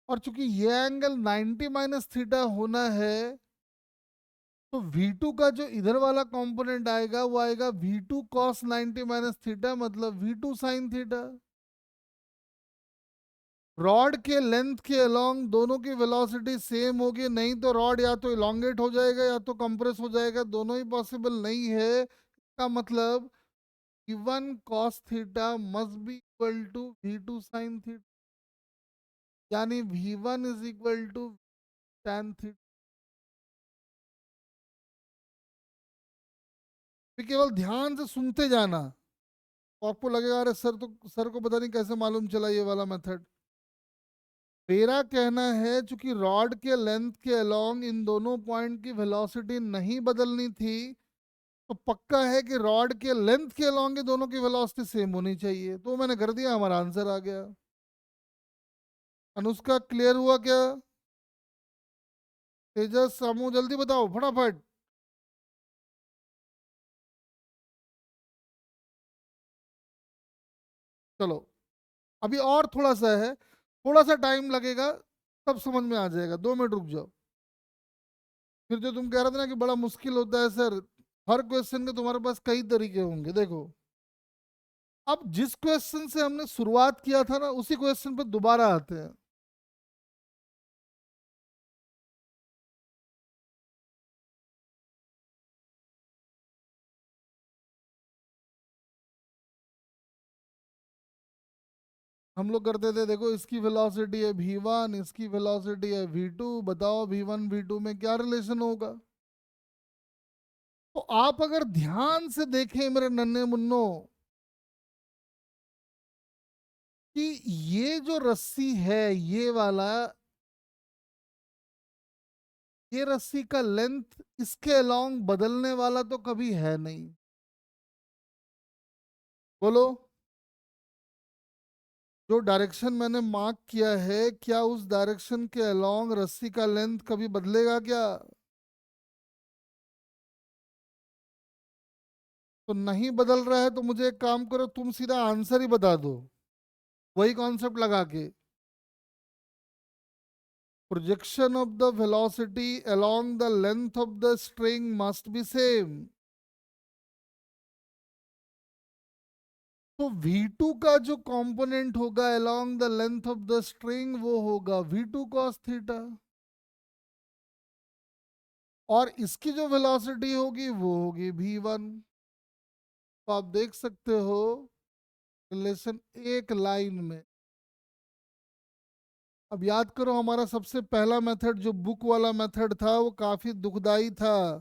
और चूंकि ये एंगल 90 माइनस थीटा होना है, तो V2 का जो इधर वाला कंपोनेंट आएगा वो आएगा V2 cos 90 माइनस थीटा, मतलब V2 sin थीटा। रॉड के लेंथ के अलोंग दोनों की वेलोसिटी सेम होगी, नहीं तो रॉड या तो इलोंगेट हो जाएगा या तो कंप्रेस हो जाएगा, दोनों ही पॉसिबल नहीं है। इसका मतलब v1 cos theta must be equal to v2 sin theta, यानी v1 is equal to tan theta. फिर केवल ध्यान से सुनते जाना, तो आपको लगेगा अरे सर को पता नहीं कैसे मालूम चला ये वाला मेथड। मेरा कहना है चूंकि रॉड के लेंथ के अलोंग इन दोनों पॉइंट की वेलोसिटी नहीं बदलनी थी, तो पक्का है कि रॉड के लेंथ के अलोंग ये दोनों की वेलोसिटी सेम होनी चाहिए। तो मैंने कर दिया, हमारा आंसर आ गया। अनुष्का क्लियर हुआ क्या? तेजस सामू जल्दी बताओ फटाफट। चलो, अभी और थोड़ा सा है, थोड़ा सा टाइम लगेगा, तब समझ में आ जाएगा। 2 मिनट रुक जाओ। फिर जो तुम कह रहे थे ना कि बड़ा मुश्किल होता है सर, हर क्वेश्चन के तुम्हारे पास कई तरीके होंगे। देखो, अब जिस क्वेश्चन से हमने शुरुआत किया था ना, उसी क्वेश्चन पे दोबारा आते हैं। हम लोग करते थे, देखो इसकी वेलोसिटी है v1, इसकी वेलोसिटी है v2, बताओ v1 v2 में क्या रिलेशन होगा। तो आप अगर ध्यान से देखें मेरे नन्हे मुन्नो, कि ये जो रस्सी है ये वाला, ये रस्सी का लेंथ इसके अलोंग बदलने वाला तो कभी है नहीं। बोलो, जो डायरेक्शन मैंने मार्क किया है, क्या उस डायरेक्शन के अलोंग रस्सी का लेंथ कभी बदलेगा क्या? तो नहीं बदल रहा है तो मुझे एक काम करो, तुम सीधा आंसर ही बता दो, वही कॉन्सेप्ट लगा के। Projection of the velocity along the length of the string must be same. तो v2 का जो कंपोनेंट होगा along the length of the string, वो होगा v2 cos थीटा, और इसकी जो वेलोसिटी होगी वो होगी v1। तो आप देख सकते हो रिलेशन एक लाइन में। अब याद करो, हमारा सबसे पहला मेथड जो बुक वाला मेथड था वो काफी दुखदाई था,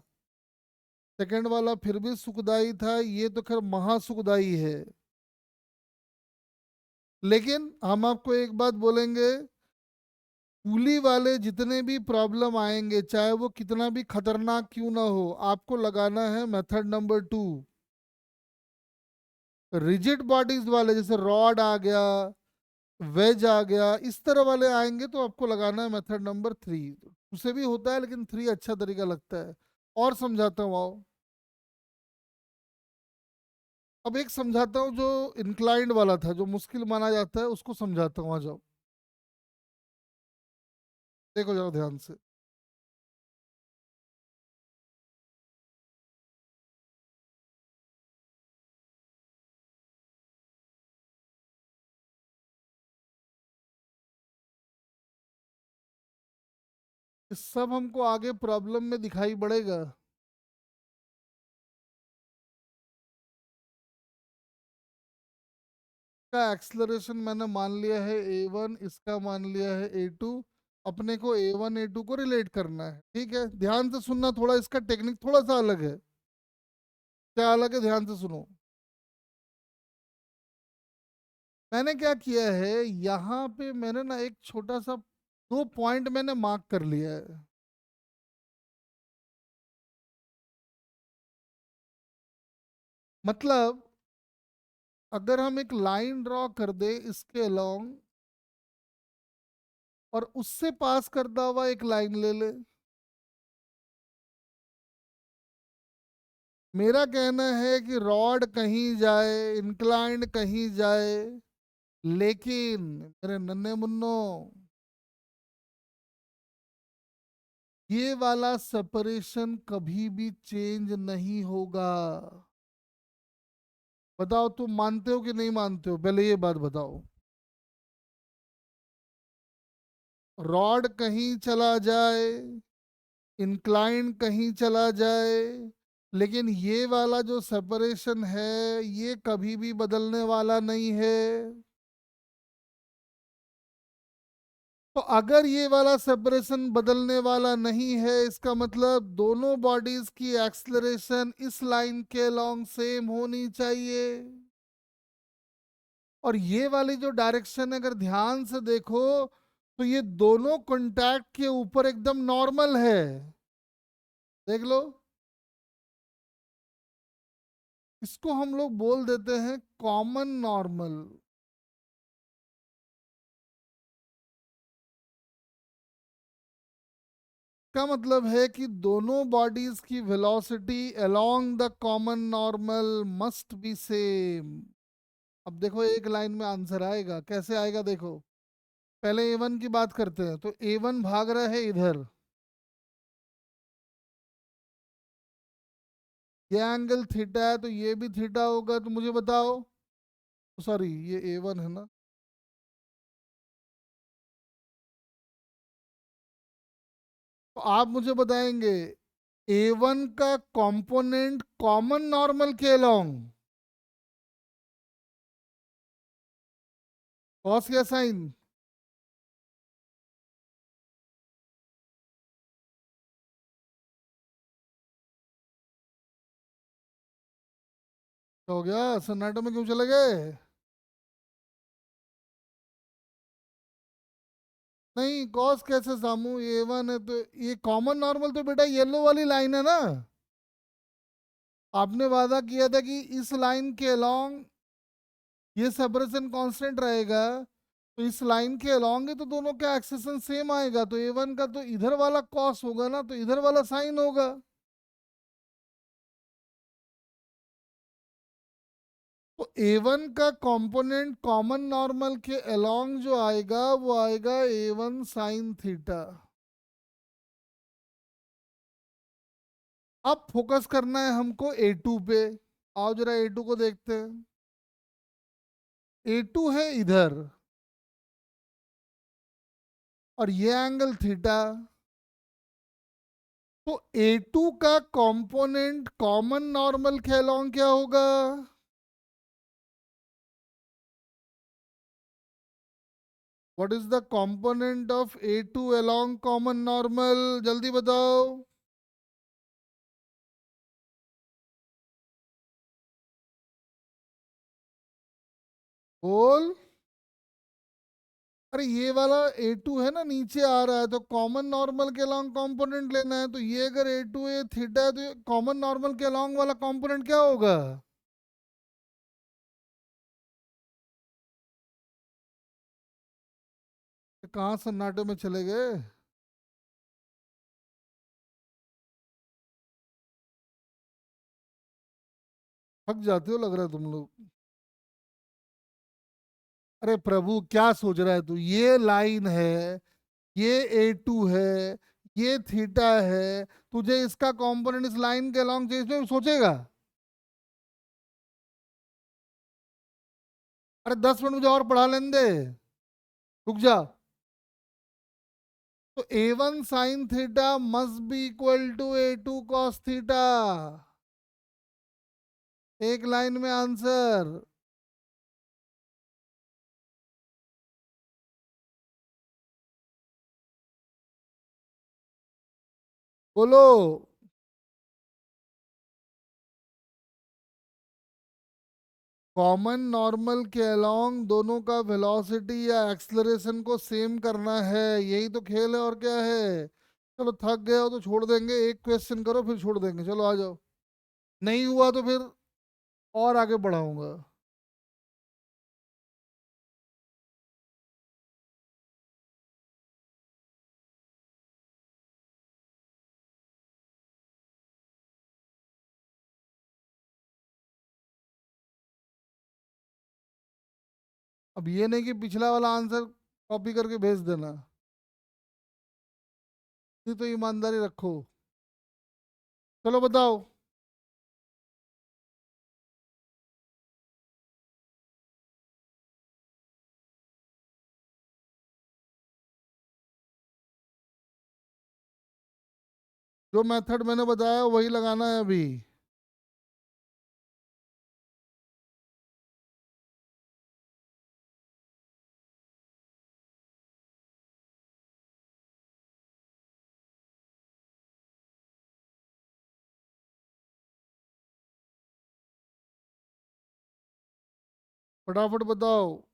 सेकंड वाला फिर भी सुखदाई था, ये तो खैर महासुखदाई है। लेकिन हम आपको एक बात बोलेंगे, कूली वाले जितने भी प्रॉब्लम आएंगे, चाहे वो कितना भी खतरनाक क्यों ना हो, आपको लगाना है मेथड नंबर 2। रिजिड बॉडीज वाले जैसे रॉड आ गया, वेज आ गया, इस तरह वाले आएंगे तो आपको लगाना है मेथड नंबर 3। उसे भी होता है लेकिन 3 अच्छा तरीका लगता है। और समझाता हूँ आओ। अब एक समझाता हूँ जो इंक्लाइंड वाला था, जो मुश्किल माना जाता है, उसको समझाता हूँ, आ जाओ। देखो जरा ध्यान से। ये सब हमको आगे प्रॉब्लम में दिखाई पड़ेगा। का एक्सलरेशन मैंने मान लिया है a1, इसका मान लिया है a2। अपने को a1 a2 को रिलेट करना है, ठीक है? ध्यान से सुनना, थोड़ा इसका टेक्निक थोड़ा सा अलग है। क्या अलग है, ध्यान से सुनो। मैंने क्या किया है, यहाँ पे मैंने ना एक छोटा सा 2 पॉइंट मैंने मार्क कर लिया है। मतलब अगर हम एक लाइन ड्रॉ कर दे इसके अलोंग, और उससे पास करता हुआ एक लाइन ले ले, मेरा कहना है कि रॉड कहीं जाए, इंक्लाइंड कहीं जाए, लेकिन मेरे नन्हे मुन्नो, ये वाला सेपरेशन कभी भी चेंज नहीं होगा। बताओ तुम मानते हो कि नहीं मानते हो, पहले ये बात बताओ। रॉड कहीं चला जाए, इंक्लाइन कहीं चला जाए, लेकिन ये वाला जो सेपरेशन है ये कभी भी बदलने वाला नहीं है। तो अगर ये वाला सेपरेशन बदलने वाला नहीं है, इसका मतलब दोनों बॉडीज की एक्सलरेशन इस लाइन के लॉन्ग सेम होनी चाहिए। और ये वाली जो डायरेक्शन है अगर ध्यान से देखो तो ये दोनों कॉन्टैक्ट के ऊपर एकदम नॉर्मल है। देख लो, इसको हम लोग बोल देते हैं कॉमन नॉर्मल। का मतलब है कि दोनों बॉडीज की velocity along the common normal must be same. अब देखो एक लाइन में आंसर आएगा, कैसे आएगा देखो। पहले ए वन की बात करते हैं, तो ए वन भाग रहा है इधर, ये एंगल थीटा है तो ये भी थीटा होगा, तो मुझे बताओ, सॉरी ये ए वन है ना, तो आप मुझे बताएंगे ए वन का कंपोनेंट कॉमन नॉर्मल के अलोंग कॉस या साइन। हो गया, सन्नाटे में क्यों चले गए? नहीं कॉस कैसे सामू, ए वन है तो ये कॉमन नॉर्मल तो बेटा येलो वाली लाइन है ना। आपने वादा किया था कि इस लाइन के अलोंग ये सेपरेशन कांस्टेंट रहेगा, तो इस लाइन के अलोंग ही तो दोनों का एक्सेशन सेम आएगा, तो ए वन का तो इधर वाला कॉस होगा ना, तो इधर वाला साइन होगा। तो ए वन का कंपोनेंट कॉमन नॉर्मल के अलोंग जो आएगा वो आएगा ए वन साइन थीटा। अब फोकस करना है हमको ए टू पे। आओ जरा ए टू को देखते हैं। ए टू है इधर और ये एंगल थीटा, तो ए टू का कंपोनेंट कॉमन नॉर्मल के अलोंग क्या होगा? What is the component of A two along common normal? जल्दी बताओ। बोल। अरे ये वाला ए टू है ना, नीचे आ रहा है, तो कॉमन नॉर्मल के अलोंग कंपोनेंट लेना है, तो ये अगर ए टू ए थीटा है तो कॉमन नॉर्मल के अलोंग वाला कंपोनेंट क्या होगा? कहाँ सन्नाटे में चले गए? थक जाते हो लग रहा है तुम लोग। अरे प्रभु क्या सोच रहा है तू, ये लाइन है, ये ए टू है, ये थीटा है, तुझे इसका कंपोनेंट इस लाइन के अलोंग चाहिए, इसमें सोचेगा? अरे 10 मिनट मुझे और पढ़ा लेने दे, रुक जा। तो A one sine theta must be equal to A two cos theta. एक लाइन में आंसर। बोलो। कॉमन नॉर्मल के अलोंग दोनों का वेलोसिटी या एक्सलरेशन को सेम करना है, यही तो खेल है, और क्या है। चलो थक गए हो तो छोड़ देंगे, एक क्वेश्चन करो फिर छोड़ देंगे, चलो आ जाओ। नहीं हुआ तो फिर और आगे बढ़ाऊंगा। अब ये नहीं कि पिछला वाला आंसर कॉपी करके भेज देना, ये तो ईमानदारी रखो। चलो बताओ। जो मेथड मैंने बताया वही लगाना है अभी। फटाफट बताओ।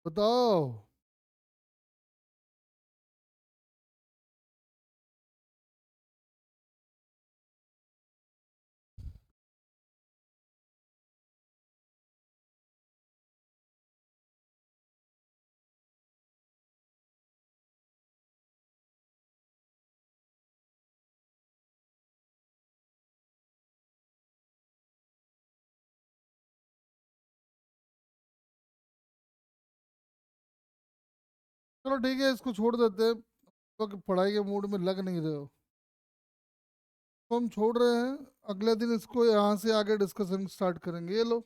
बताओ। चलो ठीक है, इसको छोड़ देते हैं। तो कि पढ़ाई के मूड में लग नहीं रहे हो तो हम छोड़ रहे हैं। अगले दिन इसको यहाँ से आगे डिस्कशन स्टार्ट करेंगे। ये लो।